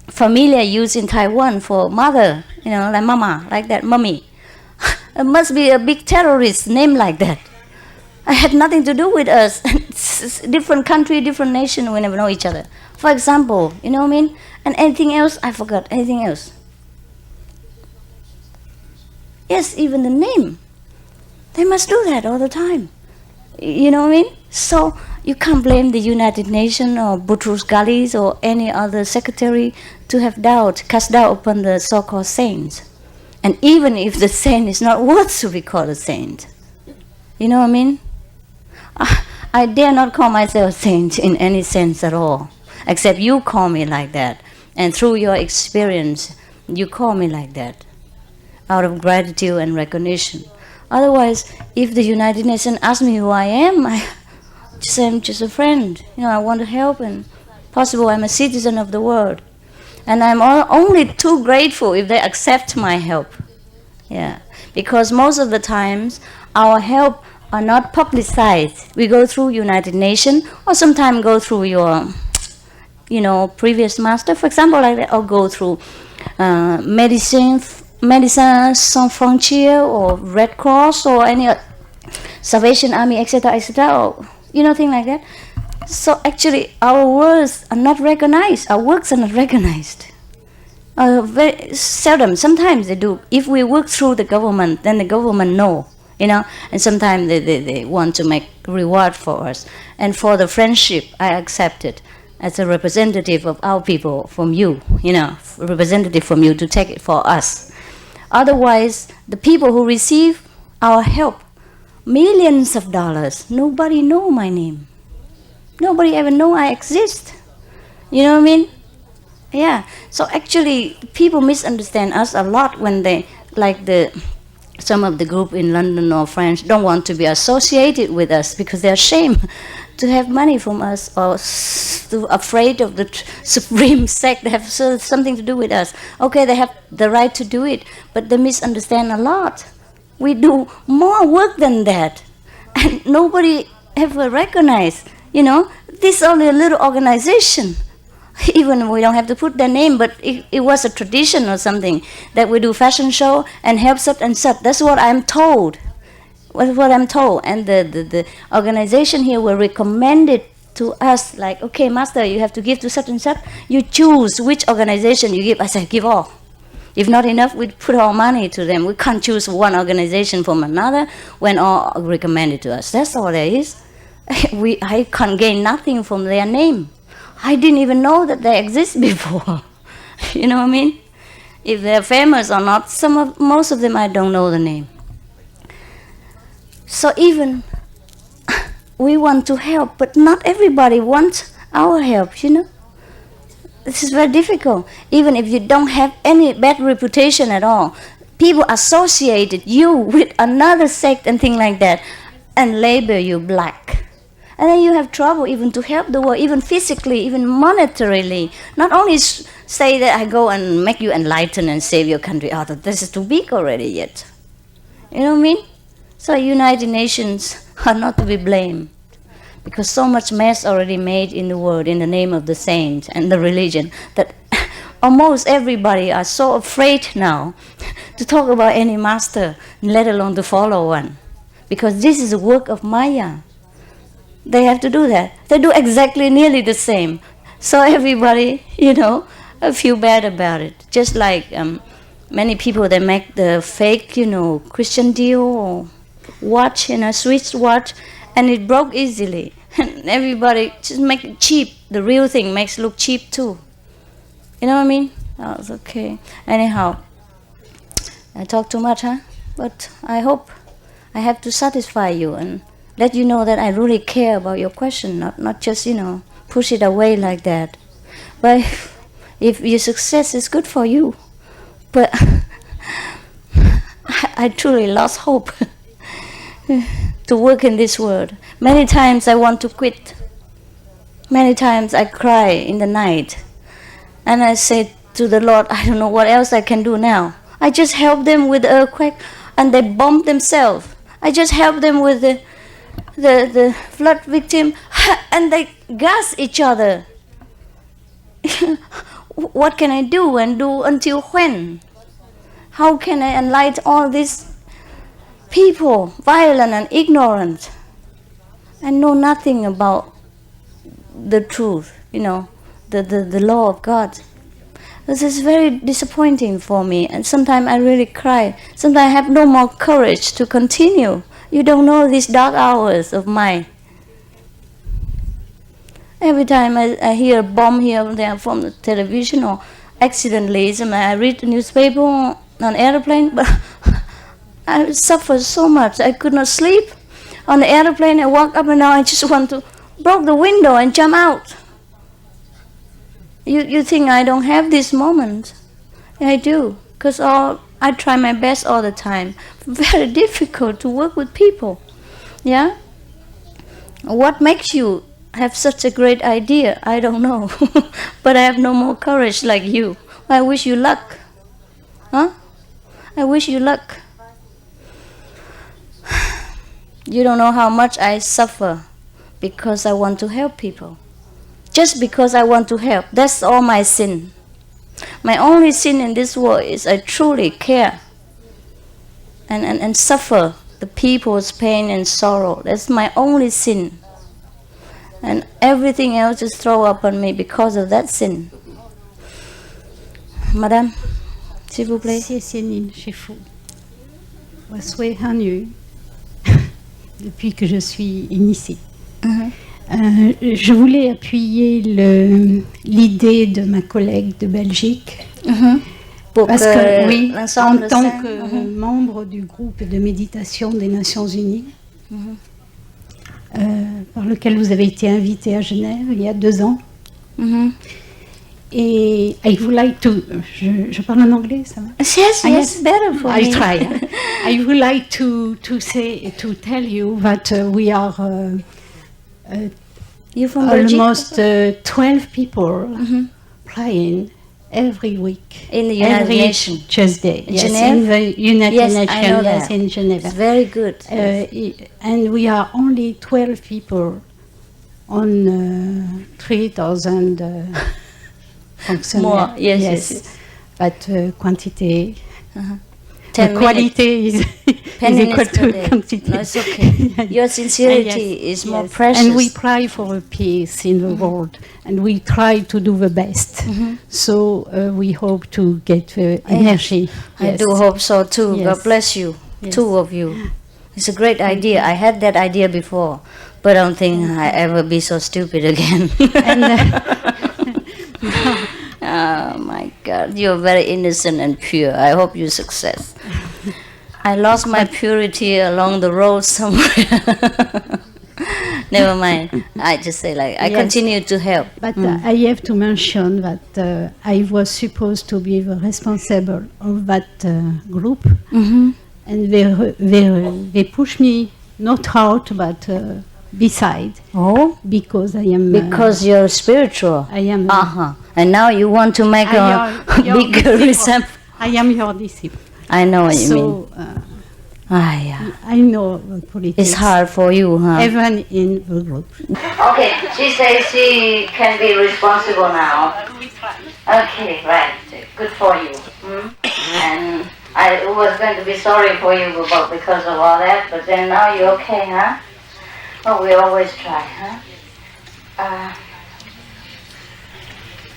familiar use in Taiwan for mother, like mama, like that, mummy. It must be a big terrorist name like that. It had nothing to do with us. Different country, different nation, we never know each other. For example, you know what I mean? And anything else, I forgot, anything else. Yes, even the name. They must do that all the time. You know what I mean? So you can't blame the United Nations or Boutros Ghali or any other secretary to have cast doubt upon the so-called saints. And even if the saint is not worth to be called a saint. You know what I mean? I dare not call myself a saint in any sense at all. Except you call me like that. And through your experience, you call me like that. Out of gratitude and recognition. Otherwise, if the United Nations asks me who I am, I just say I'm just a friend. I want to help, and possible I'm a citizen of the world. And I'm only too grateful if they accept my help. Yeah, because most of the times our help are not publicized. We go through United Nations, or sometimes go through your, previous master, for example, like that, or go through Médecins Sans Frontières or Red Cross or any Salvation Army, etc., etc., or things like that. So actually, our words are not recognized. Our works are not recognized. Very seldom. Sometimes they do. If we work through the government, then the government know, and sometimes they want to make reward for us. And for the friendship, I accept it as a representative of our people from you, representative from you to take it for us. Otherwise, the people who receive our help, millions of dollars, nobody know my name. Nobody ever know I exist. You know what I mean? Yeah. So actually, people misunderstand us a lot when they, like some of the group in London or France, don't want to be associated with us because they're ashamed to have money from us or afraid of the supreme sect. They have something to do with us. Okay, they have the right to do it, but they misunderstand a lot. We do more work than that, and nobody ever recognized. This is only a little organization. Even we don't have to put their name, but it was a tradition or something that we do fashion show and help such and such. That's what I'm told. That's what I'm told. And the organization here will recommend it to us, like, okay, master, you have to give to such and such. You choose which organization you give. I said, give all. If not enough, we put our money to them. We can't choose one organization from another when all recommended to us. That's all there is. I can't gain nothing from their name. I didn't even know that they exist before. You know what I mean? If they're famous or not, most of them I don't know the name. So even we want to help, but not everybody wants our help, This is very difficult. Even if you don't have any bad reputation at all, people associated you with another sect and things like that and label you black. And then you have trouble even to help the world, even physically, even monetarily. Not only say that I go and make you enlighten and save your country. Oh, this is too big already yet. You know what I mean? So United Nations are not to be blamed because so much mess already made in the world in the name of the saints and the religion that almost everybody are so afraid now to talk about any master, let alone to follow one. Because this is a work of Maya. They have to do that. They do exactly nearly the same. So everybody, feel bad about it. Just like many people, they make the fake, Christian Dior or watch, Swiss watch, and it broke easily. And everybody just make it cheap. The real thing makes it look cheap too. You know what I mean? Oh, it's okay. Anyhow, I talk too much, huh? But I hope I have to satisfy you and let you know that I really care about your question, not just, push it away like that. But if your success is good for you, but I truly lost hope to work in this world. Many times I want to quit. Many times I cry in the night. And I say to the Lord, I don't know what else I can do now. I just help them with the earthquake and they bomb themselves. I just help them with the flood victim and they gas each other. What can I do and do until when? How can I enlighten all these people, violent and ignorant, and know nothing about the truth, the law of God? This is very disappointing for me, and sometimes I really cry. Sometimes I have no more courage to continue. You don't know these dark hours of mine. Every time I hear a bomb here and there from the television or accidentally, I read the newspaper on an airplane, but I suffer so much. I could not sleep. On the airplane, I walk up and down. I just want to break the window and jump out. You think I don't have this moment? I do, because I try my best all the time. Very difficult to work with people. Yeah? What makes you have such a great idea? I don't know. But I have no more courage like you. I wish you luck. Huh? I wish you luck. You don't know how much I suffer because I want to help people. Just because I want to help. That's all my sin. My only sin in this world is I truly care and suffer the people's pain and sorrow. That's my only sin. And everything else is thrown upon me because of that sin. Madame, s'il vous plaît. Céline Chefou. Waswe Hanu. Depuis que je suis initiée. Je voulais appuyer l'idée de ma collègue de Belgique. Parce que, oui, en tant que membre du groupe de méditation des Nations Unies, par lequel vous avez été invité à Genève il y a 2 ans. Et I would like to... Je parle en anglais, ça va? Yes, better for me. I try. I would like to tell you that we are you from almost 12 people playing every week in the United Nations. Tuesday, In yes, Geneva? in the United Yes, Nations, I know yes, that. in Geneva. It's very good. And we are only 12 people on 3,000 functionaries. More, yes. But quantity, 10 quality is equal to quantity. No, it's okay. Your sincerity is more precious. And we pray for peace in the world, and we try to do the best. So we hope to get energy. I do hope so too. God bless you, 2 of you. It's a great idea. I had that idea before, but I don't think I ever be so stupid again. Oh my God, you're very innocent and pure. I hope you success. I lost my purity along the road somewhere. Never mind. I just say I continue to help. But I have to mention that I was supposed to be the responsible of that group, and they pushed me not out but beside. Oh, because I am. Because you're spiritual. I am. And now you want to make a bigger resentment. I am your disciple. I know what you mean. I know politics. It's hard for you, huh? Even in the group. Okay, she says she can be responsible now. Okay, right. Good for you. And I was going to be sorry for you because of all that, but then now you're okay, huh? Well, we always try, huh?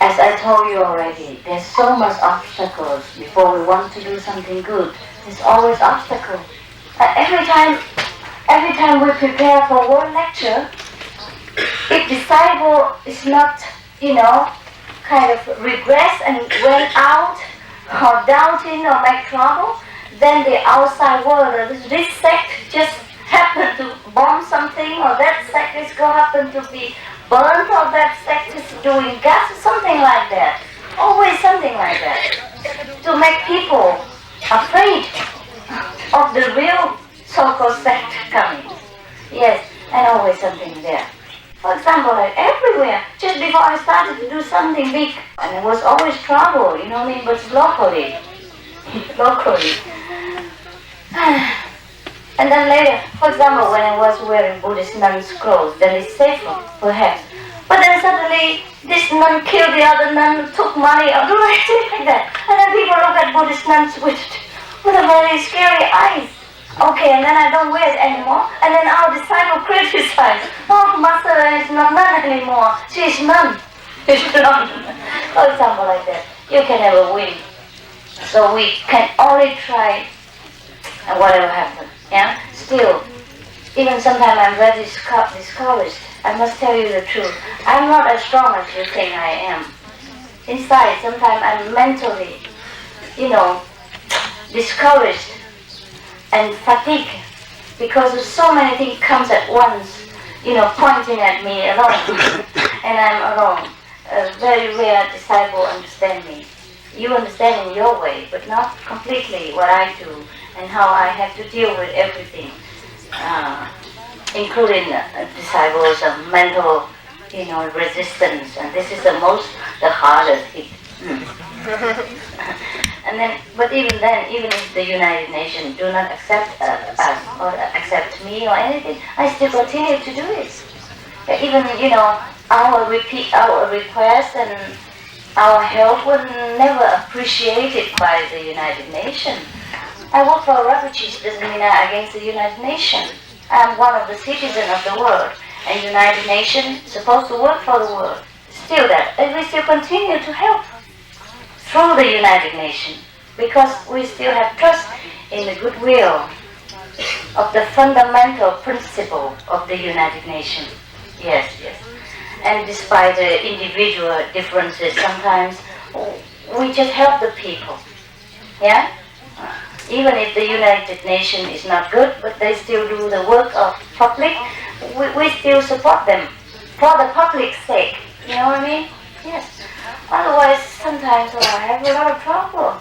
As I told you already, there's so much obstacles before we want to do something good. There's always obstacles. Every time we prepare for one lecture, if disciple is not, kind of regress and went out or doubting or make trouble, then the outside world, this sect just happened to bomb something, or that sect is going to happen to be burnt, or that sect is doing gas, something like that. Always something like that. To make people afraid of the real so-called sect coming. Yes, and always something there. For example, like everywhere, just before I started to do something big, and it was always trouble, you know what I mean, but locally. And then later, for example, when I was wearing Buddhist nun's clothes, then it's safer, perhaps. But then suddenly, this nun killed the other nun, took money, or do anything like that. And then people look at Buddhist nuns with a very scary eyes. Okay, and then I don't wear it anymore. And then our disciple criticized, oh, Master is not nun anymore. She's nun. She's nun. For example, like that. You can never win. So we can only try, and whatever happens. Yeah. Still, even sometimes I'm very discouraged. I must tell you the truth. I'm not as strong as you think I am. Inside, sometimes I'm mentally, discouraged and fatigued because of so many things comes at once, pointing at me alone, and I'm alone. A very rare disciple understand me. You understand in your way, but not completely what I do and how I have to deal with everything, including disciples of mental, resistance, and this is the hardest hit. And then, but even then, even if the United Nations do not accept us or accept me or anything, I still continue to do it. Even our request and our help was never appreciated by the United Nations. I work for refugees doesn't mean I'm against the United Nations. I'm one of the citizens of the world, and United Nations is supposed to work for the world. Still that, and we still continue to help through the United Nations because we still have trust in the goodwill of the fundamental principle of the United Nations. Yes, yes. And despite the individual differences, sometimes we just help the people. Yeah? Even if the United Nations is not good, but they still do the work of public, we still support them for the public's sake. You know what I mean? Yes. Otherwise, sometimes I have a lot of trouble.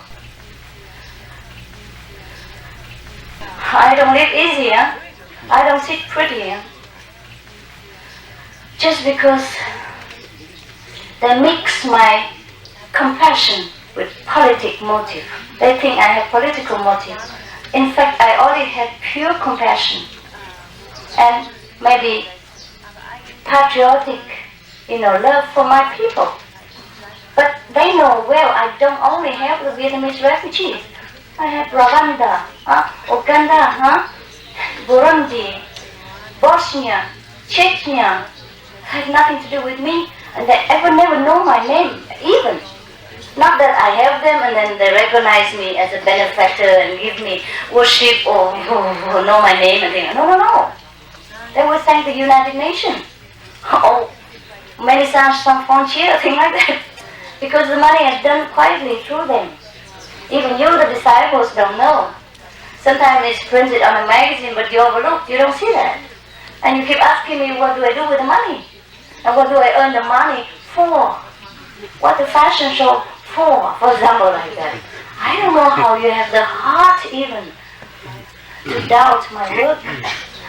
I don't live easy, huh? I don't sit pretty, huh? Just because they mix my compassion with politic motive. They think I have political motive. In fact, I only have pure compassion and maybe patriotic, love for my people. But they know well I don't only help the Vietnamese refugees. I have Rwanda, Uganda, Burundi, Bosnia, Chechnya. Have nothing to do with me, and they never know my name, even. Not that I help them and then they recognize me as a benefactor and give me worship or know my name and things. No. They will thank the United Nations. Oh, Médecins Sans Frontières, things like that. Because the money is done quietly through them. Even you, the disciples, don't know. Sometimes it's printed on a magazine, but you overlook, you don't see that. And you keep asking me, what do I do with the money? And what do I earn the money for? What the fashion show for example, like that. I don't know how you have the heart even to doubt my work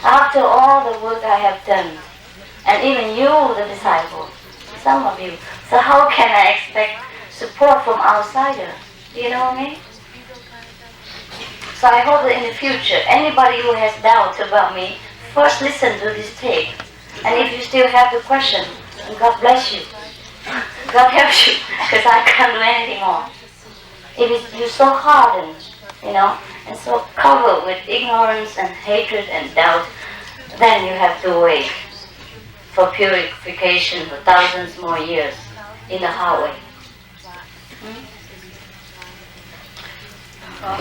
after all the work I have done. And even you, the disciples, some of you. So how can I expect support from outsiders? Do you know what I mean? So I hope that in the future, anybody who has doubts about me, first listen to this tape. And if you still have the question, God bless you. God helps you, because I can't do anything more. If you're so hardened, and so covered with ignorance and hatred and doubt, then you have to wait for purification for thousands more years in the highway.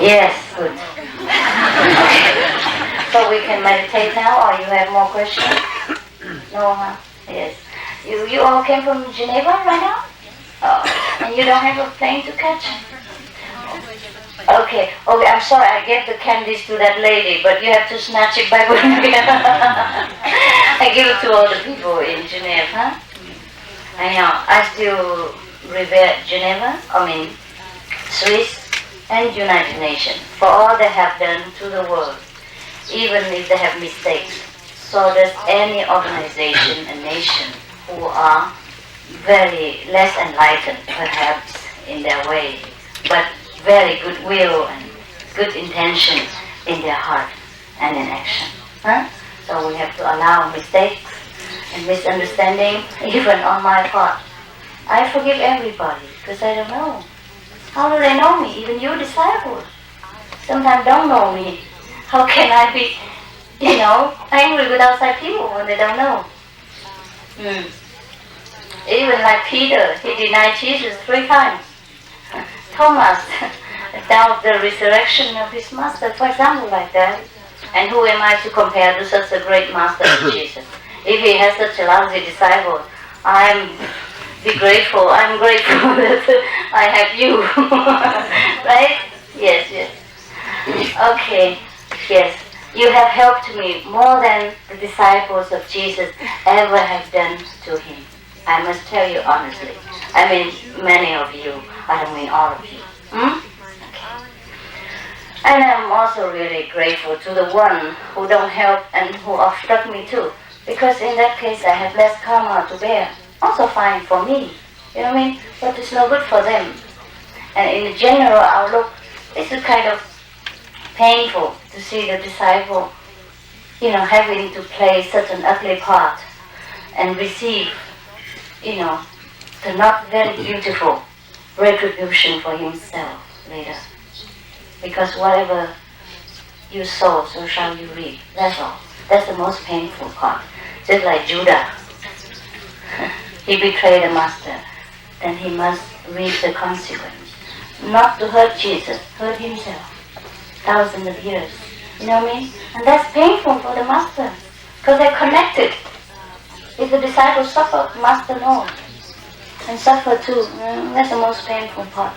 Yes, good. Okay. So we can meditate now, or you have more questions? No, huh? Yes. You all came from Geneva right now? Oh, and you don't have a plane to catch? Okay, I'm sorry, I gave the candies to that lady, but you have to snatch it back with me. I give it to all the people in Geneva, huh? I know, I still revere Geneva, Swiss and United Nations, for all they have done to the world, even if they have mistakes. So does any organization and nation who are very less enlightened, perhaps, in their way, but very goodwill and good intentions in their heart and in action. Huh? So we have to allow mistakes and misunderstanding, even on my part. I forgive everybody, because I don't know. How do they know me? Even you disciples sometimes don't know me. How can I be, angry with outside people when they don't know? Even like Peter, he denied Jesus 3 times. Thomas doubt the resurrection of his master, for example, like that. And who am I to compare to such a great master as Jesus? If he has such a lousy disciple, I'm grateful that I have you. Right? Yes. Okay, yes. You have helped me more than the disciples of Jesus ever have done to him. I must tell you honestly. I mean many of you. I don't mean all of you. Okay. And I'm also really grateful to the one who don't help and who obstruct me too. Because in that case I have less karma to bear. Also fine for me. You know what I mean? But it's no good for them. And in the general outlook, it's a kind of painful to see the disciple, having to play such an ugly part and receive, the the not very beautiful retribution for himself later. Because whatever you sow, so shall you reap. That's all. That's the most painful part. Just like Judah. He betrayed the master. Then he must reap the consequence. Not to hurt Jesus, hurt himself. Thousands of years. You know what I mean? And that's painful for the master. Because they're connected. If the disciples suffer, master knows. And suffer too. That's the most painful part.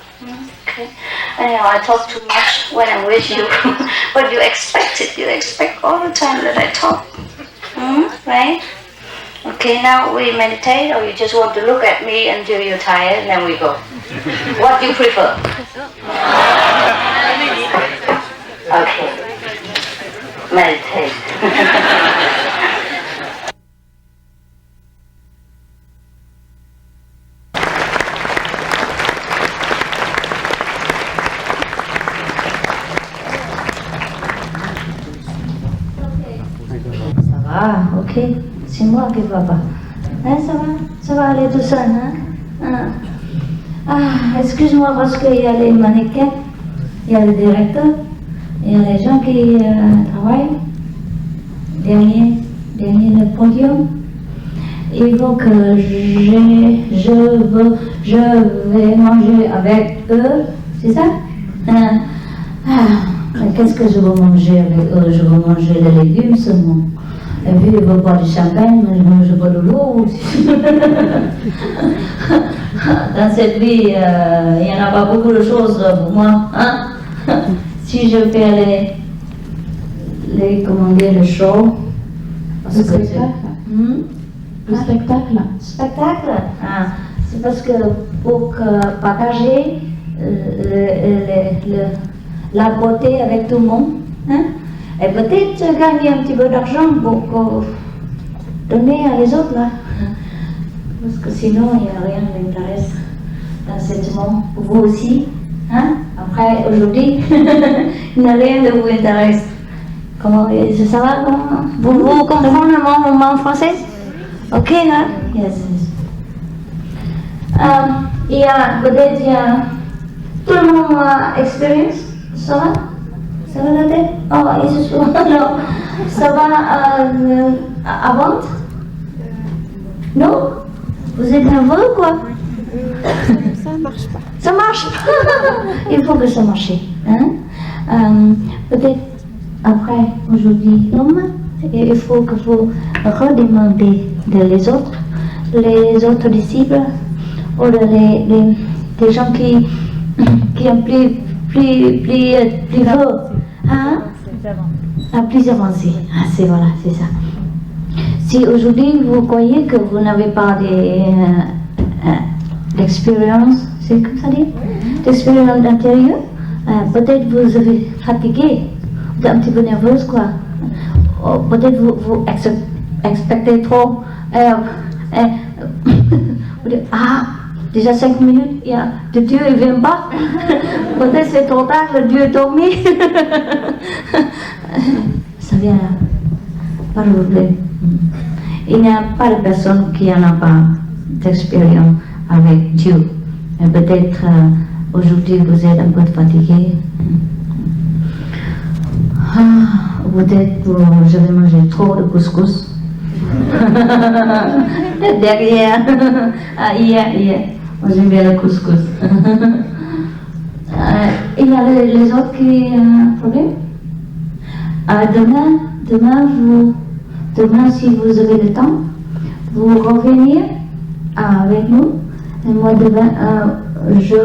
Okay. Anyhow, I talk too much when I'm with you. But you expect it. You expect all the time that I talk. Right? Okay, now we meditate, or you just want to look at me until you're tired, and then we go. What do you prefer? Okay. Meditate. Ah, ok, c'est moi qui papa. Hein, ça va aller tout seul, hein? Ah, excuse-moi parce qu'il y a les mannequins, il y a le directeur, il y a les gens qui travaillent derrière le podium. Il faut que je vais manger avec eux, c'est ça? Mais qu'est-ce que je veux manger avec eux? Je veux manger des légumes seulement. Et puis, je veux boire du champagne, mais je bois de l'eau aussi. Dans cette vie, il n'y en a pas beaucoup de choses pour moi. Hein? Si je fais le show, parce que le spectacle. Spectacle. C'est parce que pour partager la beauté avec tout le monde. Hein? Et peut-être gagner un petit peu d'argent pour donner à les autres là. Parce que sinon il n'y a rien qui m'intéresse dans ce monde. Pour vous aussi. Hein? Après aujourd'hui, il n'y a rien de vous intéresse. Comment ça va? Vous comprenez mon français? Ok, hein? Yes. Il y a peut-être tout le monde a expérience. Ça va? Ça va la tête? Oh, non. Ça va avant? Non? Vous êtes nerveux quoi? Ça marche pas. Ça marche pas. Il faut que ça marche. Hein? Peut-être après, aujourd'hui, demain, il faut que vous redemandez les autres disciples, ou les gens qui ont plus vieux. Hein? Plus avancé. Ah, c'est ça. Si aujourd'hui vous croyez que vous n'avez pas d'expérience, c'est comme ça dit, d'expérience intérieure, peut-être vous êtes fatigué, vous êtes un petit peu nerveuse quoi. Peut-être vous expectez trop. Vous dites, déjà 5 minutes, le Dieu ne vient pas. Peut-être c'est trop tard, le Dieu est dormi. Ça vient par le problème. Il n'y a pas de personne qui n'en a pas d'expérience avec Dieu. Et peut-être aujourd'hui vous êtes un peu fatigué. Peut-être je vais manger trop de couscous. Derrière, hier. Moi j'aime bien le couscous. Il y a les autres qui ont un problème. Demain, si vous avez le temps, vous revenez avec nous. Et moi demain, je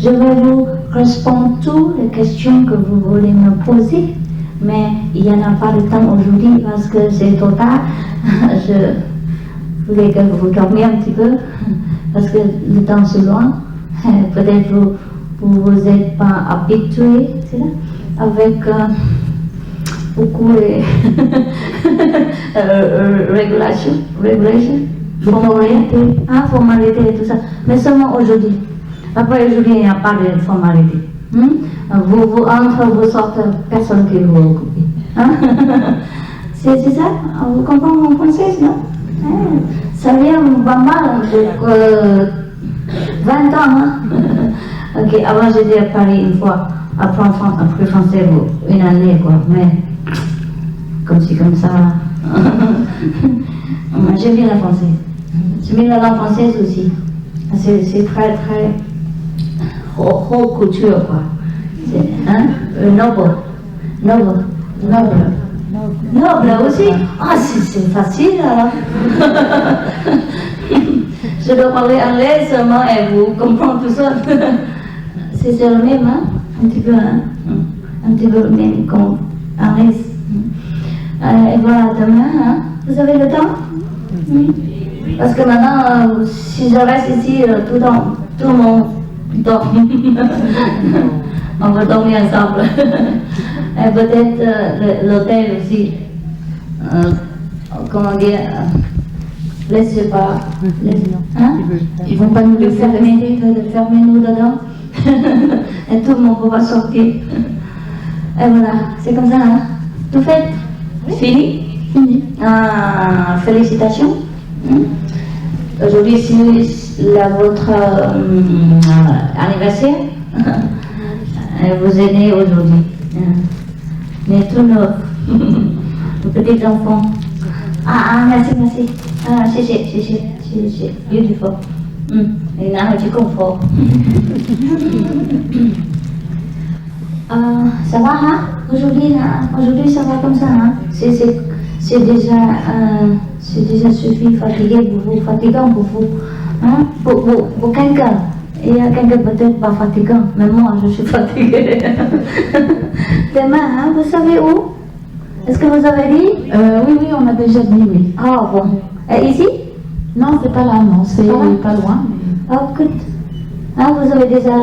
vais vous répondre toutes les questions que vous voulez me poser. Mais il n'y en a pas de temps aujourd'hui parce que c'est trop tard. Je voulais que vous dormiez un petit peu parce que le temps c'est loin. Peut-être vous n'êtes pas habitué avec beaucoup de régulations, formalités et tout ça. Mais seulement aujourd'hui. Après aujourd'hui, il n'y a pas de formalité. Vous entrez, vous sortez, personne qui vous occupe. Hein? C'est ça? Vous comprenez mon français, non? Ça vient pas mal, donc 20 ans. Hein? Ok, avant j'étais à Paris une fois, apprendre français une année, quoi. Mais comme si comme ça. J'aime bien la française. J'aime bien la langue française aussi. C'est très très haute culture, quoi. Hein? Noble aussi. Ah, c'est facile alors. Je dois parler anglais seulement et vous comprendre tout ça. C'est le même, hein? Un petit peu le même comme anglais. Et voilà, demain, hein? Vous avez le temps? Parce que maintenant, si je reste ici tout le monde dort. On va dormir ensemble. Et peut-être l'hôtel aussi. Comment dire? Laissez pas. Hein? Ils vont pas nous laisser fermer nous dedans. Et tout le monde pourra sortir. Et voilà, c'est comme ça. Hein? Tout fait? Fini? Ah, félicitations. Aujourd'hui, c'est votre anniversaire. Vous êtes nés aujourd'hui. Mais tout neuf. Le petit enfant. Ah, merci. Ah, c'est beautiful. Et là, tu comprends. Ça va, hein? Aujourd'hui, ça va comme ça, hein? C'est déjà suffi fatigant pour vous. Hein? Pour quelqu'un. Il y a quelqu'un peut-être pas fatigant, mais moi, je suis fatiguée. Demain, hein, vous savez où? Est-ce que vous avez dit? Oui, on a déjà dit oui. Ah bon. Et ici? Non, c'est pas là, non, c'est pas loin. Oh, good. Ah, vous avez déjà...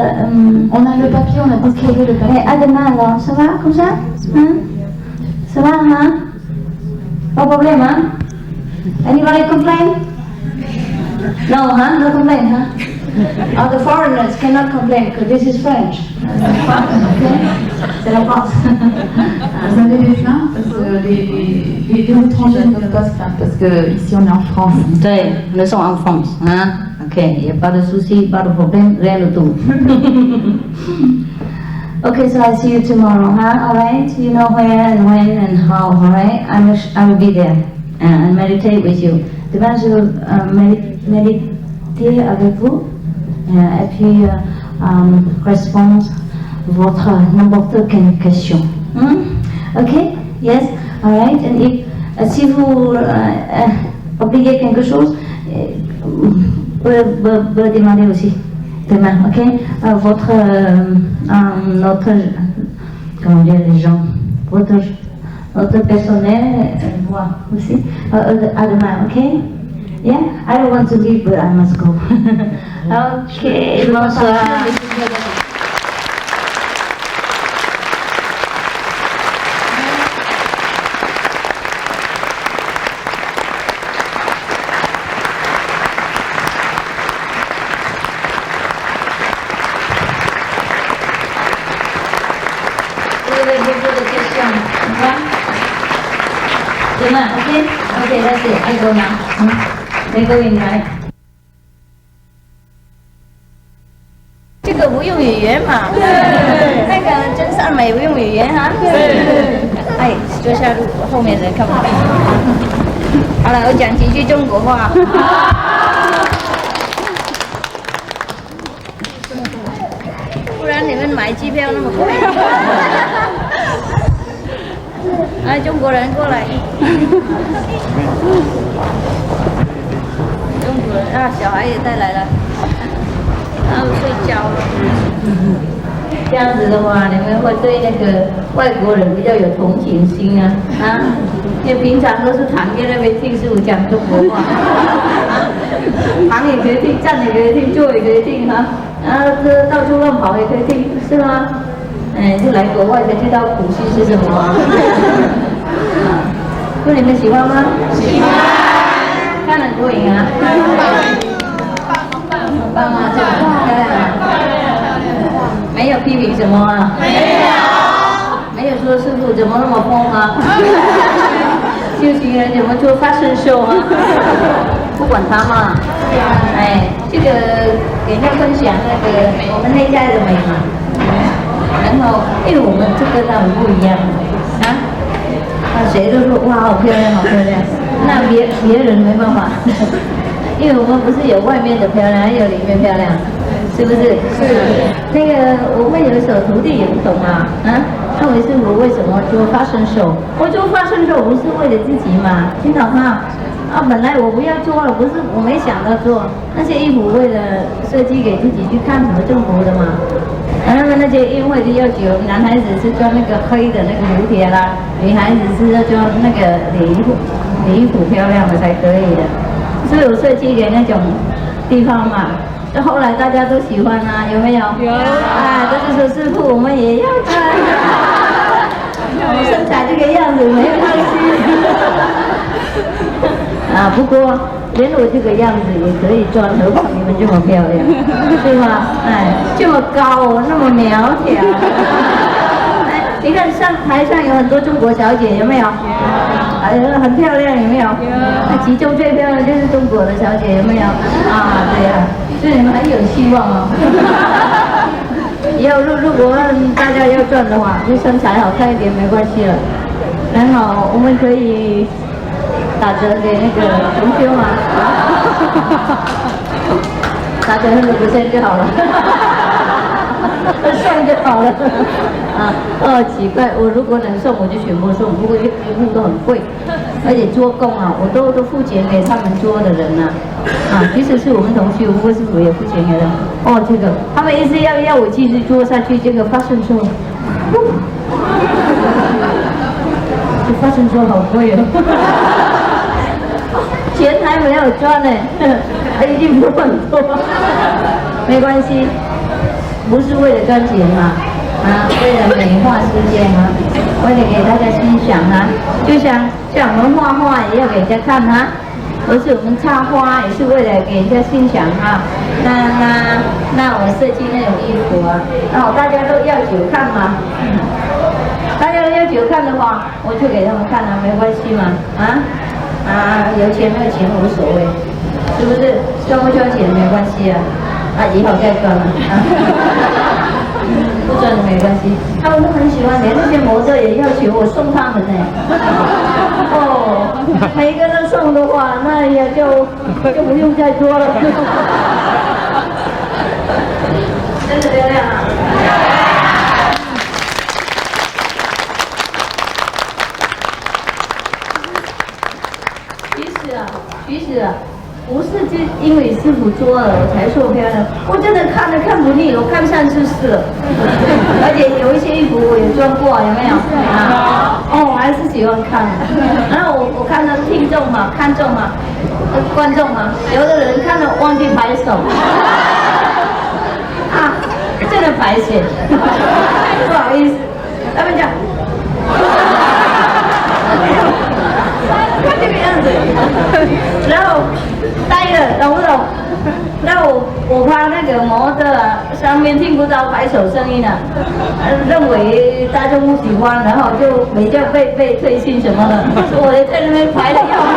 On a le papier, on a distribué le papier. Et à demain alors, ça va comme ça? Hein? Ça va, hein? Pas de problème, hein? Anybody complain? No, huh? No complain, huh? Oh, the foreigners cannot complain because this is French. C'est la France. Vous avez des plaintes parce que les étrangers ne peuvent pas se plaindre parce que ici on est en France. Oui, nous sommes en France, hein? Ok, il n'y a pas de souci, pas de problème, rien du tout. Okay, so I see you tomorrow, huh? All right, you know where and when and how, all right? I will be there and meditate with you. Demain, je vais méditer avec vous. Et puis répondre votre n'importe quelle question. Ok? Yes? Alright? Et si vous oubliez quelque chose, vous demander aussi demain. Ok? Notre comment dire les gens, votre personnel, moi aussi. À demain. Ok? Yeah, I don't want to leave, but I must go. Okay, bonsoir. Vous avez beaucoup de questions, demain, okay? Okay, that's it. I go now. They go in, right? 这个不用语言嘛？那个真善美不用语言哈？哎，坐下后面人看不到。好了，我讲几句中国话。不然你们买机票那么贵。来，中国人过来。中国人啊，小孩也带来了。然后睡觉了。这样子的话，你们会对那个外国人比较有同情心啊因为平常都是躺在那边听师傅讲中国话，躺也可以听，站也可以听，坐也可以听然后到处乱跑也可以听，是吗？就来国外才知道苦须是什么那你们喜欢吗？喜欢，看很过瘾啊。很棒啊，这个漂亮啊！没有批评什么啊？没有说师傅怎么那么疯啊？修行人怎么做发声秀啊？不管他嘛，哎，这个给人家分享那个我们内在的美嘛，然后因为我们这跟他们不一样啊，谁都说哇好漂亮好漂亮，那别人没办法，因为我们不是有外面的漂亮，还有里面漂亮。是不是？是。那个我们有时候徒弟也不懂啊，那位师傅为什么做发声手？我做发声手不是为了自己嘛，听懂吗？啊，本来我不要做了，不是我没想到做那些衣服，为了设计给自己去看什么政府的嘛。他们那些宴会的要求，男孩子是穿那个黑的那个蝴蝶啦，女孩子是要穿那个礼服漂亮的才可以的，所以我设计给那种地方嘛。这后来大家都喜欢啊，有没有？有。啊，这就是说师傅，我们也要穿。我身材这个样子没关系。啊，不过连我这个样子也可以穿，何况你们这么漂亮，对吗？哎，这么高，那么苗条。哎，你看台上有很多中国小姐，有没有？很漂亮，有没有？那其中最漂亮就是中国的小姐，有没有？啊，对呀。所以你们很有希望哦。以后如果大家要赚的话，就身材好看一点没关系了。然后我们可以打折给那个同修嘛，打折100%就好了，送就好了。啊，奇怪，我如果能送我就全部送，不过一部都很贵，而且做工啊，我都付钱给他们做的人呐。啊，即使是我们同学，不过师傅也付钱给他。哦，这个他们一直要我继续做下去，这个发声说，这发声说好贵哦，钱还没有赚呢，已经付很多，没关系，不是为了赚钱嘛，为了美化世界嘛，为了给大家欣赏啊，就像我们画画也要给人家看啊。而且我们插花也是为了给人家欣赏哈，那我设计那种衣服啊，然后大家都要求看嘛，大家都要求看的话，我就给他们看啊，没关系嘛，有钱没有钱无所谓，是不是？赚不赚钱没关系啊，以后再赚了不赚没关系，他们都很喜欢，连那些模特也要求我送他们呢。哦，每个都送的话，那也就不用再做了。真的漂亮啊！其实啊，不是就因为师傅做了我才说漂亮，我真的看不腻，我看3次4了。而且有一些衣服我也穿过，有没有？我还是喜欢看。然后我看到听众嘛，看众嘛，观众嘛，有的人看了忘记拍手，真的拍手，不好意思，他们讲，看这个样子，然后呆了，懂不懂？那我怕那个模特上面听不到拍手声音了，认为大众不喜欢，然后就没叫被退信什么的，我也在那边排的要命，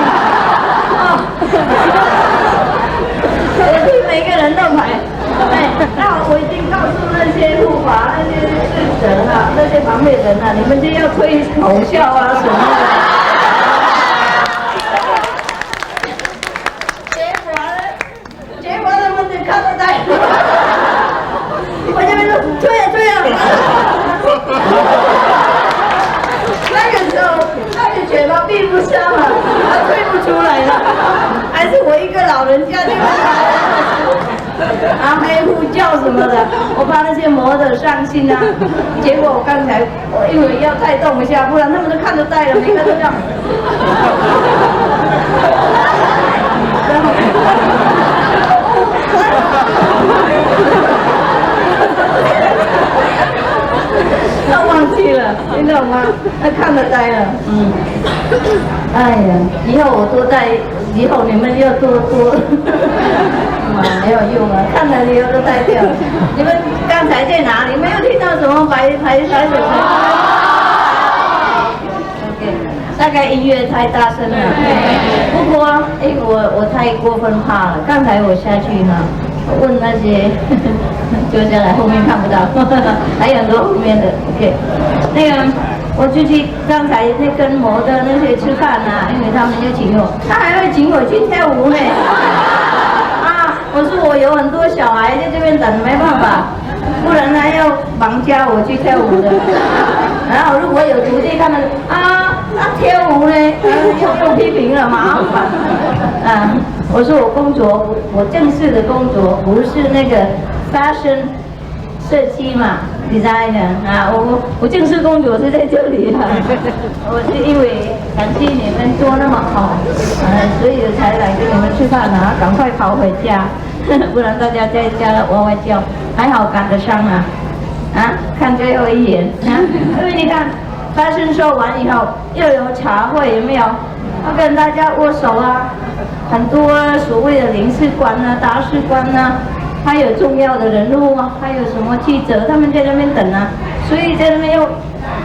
我替每个人都排，那我已经告诉那些护法、那些侍者啊、那些旁边人啊，你们就要吹口哨啊什么的。看得呆，我这边说对呀，那个时候他的嘴巴闭不上了，他退不出来了，还是我一个老人家这个还呼叫什么的，我怕那些模特伤心啊。结果我刚才因为要带动一下，不然他们都看得呆了，每个都这样。他忘记了，你懂吗？他看得呆了，哎呀，以后我多带，以后你们要多，没有用了，看了以后都呆掉了。你们刚才在哪里？没有听到什么白手声？OK。大概音乐太大声了。不过，我太过分怕了。刚才我下去哈，问那些坐下来后面看不到，还有很多后面的。OK， 那个我就去刚才那跟模特那些吃饭啊，因为他们就请我，他还会请我去跳舞呢。啊，我说我有很多小孩在这边等，没办法。不然他要绑架我去跳舞的。然后如果有徒弟他们跳舞呢，又批评了，麻烦。我说我工作，我正式的工作不是那个 fashion 设计嘛 ，designer 啊，我正式工作是在这里啊。我是因为感谢你们做那么好，所以才来跟你们吃饭啊，赶快跑回家。不然大家在家哇哇叫，还好赶得上啊！看最后一眼啊，因为你看发生说完以后又有茶会，有没有？要跟大家握手啊，很多所谓的领事官啊、大使官啊，还有重要的人物啊，还有什么记者，他们在那边等啊，所以在那边又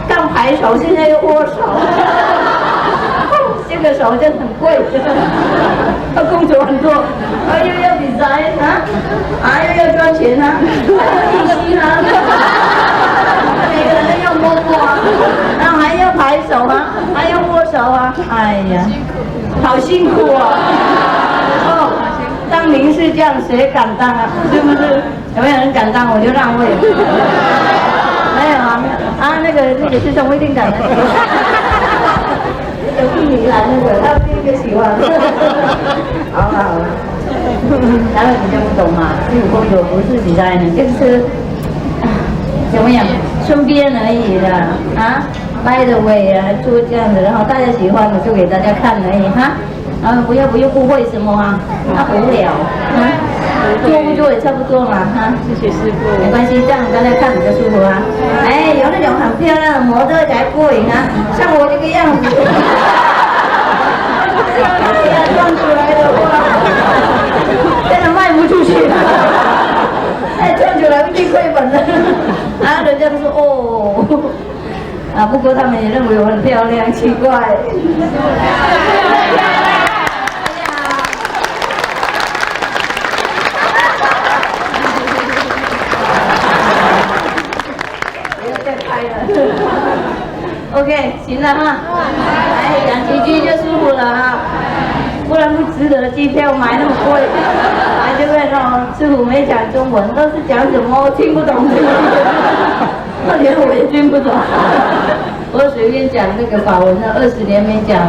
刚拍手，现在又握手。这个手真很贵，要工作很多，又要 design 又要赚钱还有利息每个人都要摸啊，然后还要拍手还要握手哎呀，好辛苦当领事这样谁敢当啊？是不是？有没有人敢当？我就让位。没有那个是从一定敢的。有印尼来那个，他第一个喜欢。好了，然后你就不懂嘛，这个工作不是比赛的，就是怎么样，顺便而已的by the way 做这样的，然后大家喜欢的就给大家看而已然后不要误会什么无聊做不做也差不多嘛谢谢师傅。没关系，这样大家看比较舒服有那种很漂亮的模特才过瘾像我这个样子，撞出来的话，真的卖不出去了。撞出来一定亏本的。人家都说不过他们也认为我很漂亮，奇怪。OK， 行了来养几句就舒服了不然不值得机票买那么贵。来这边师傅没讲中文，都是讲什么我听不懂连我也听不懂。我随便讲那个法文的20年没讲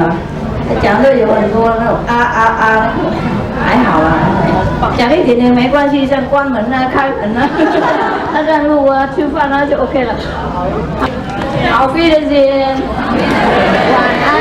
讲的有很多那种还好讲一点点没关系，像关门开门让路吃饭就 OK 了。好，费了先，晚安。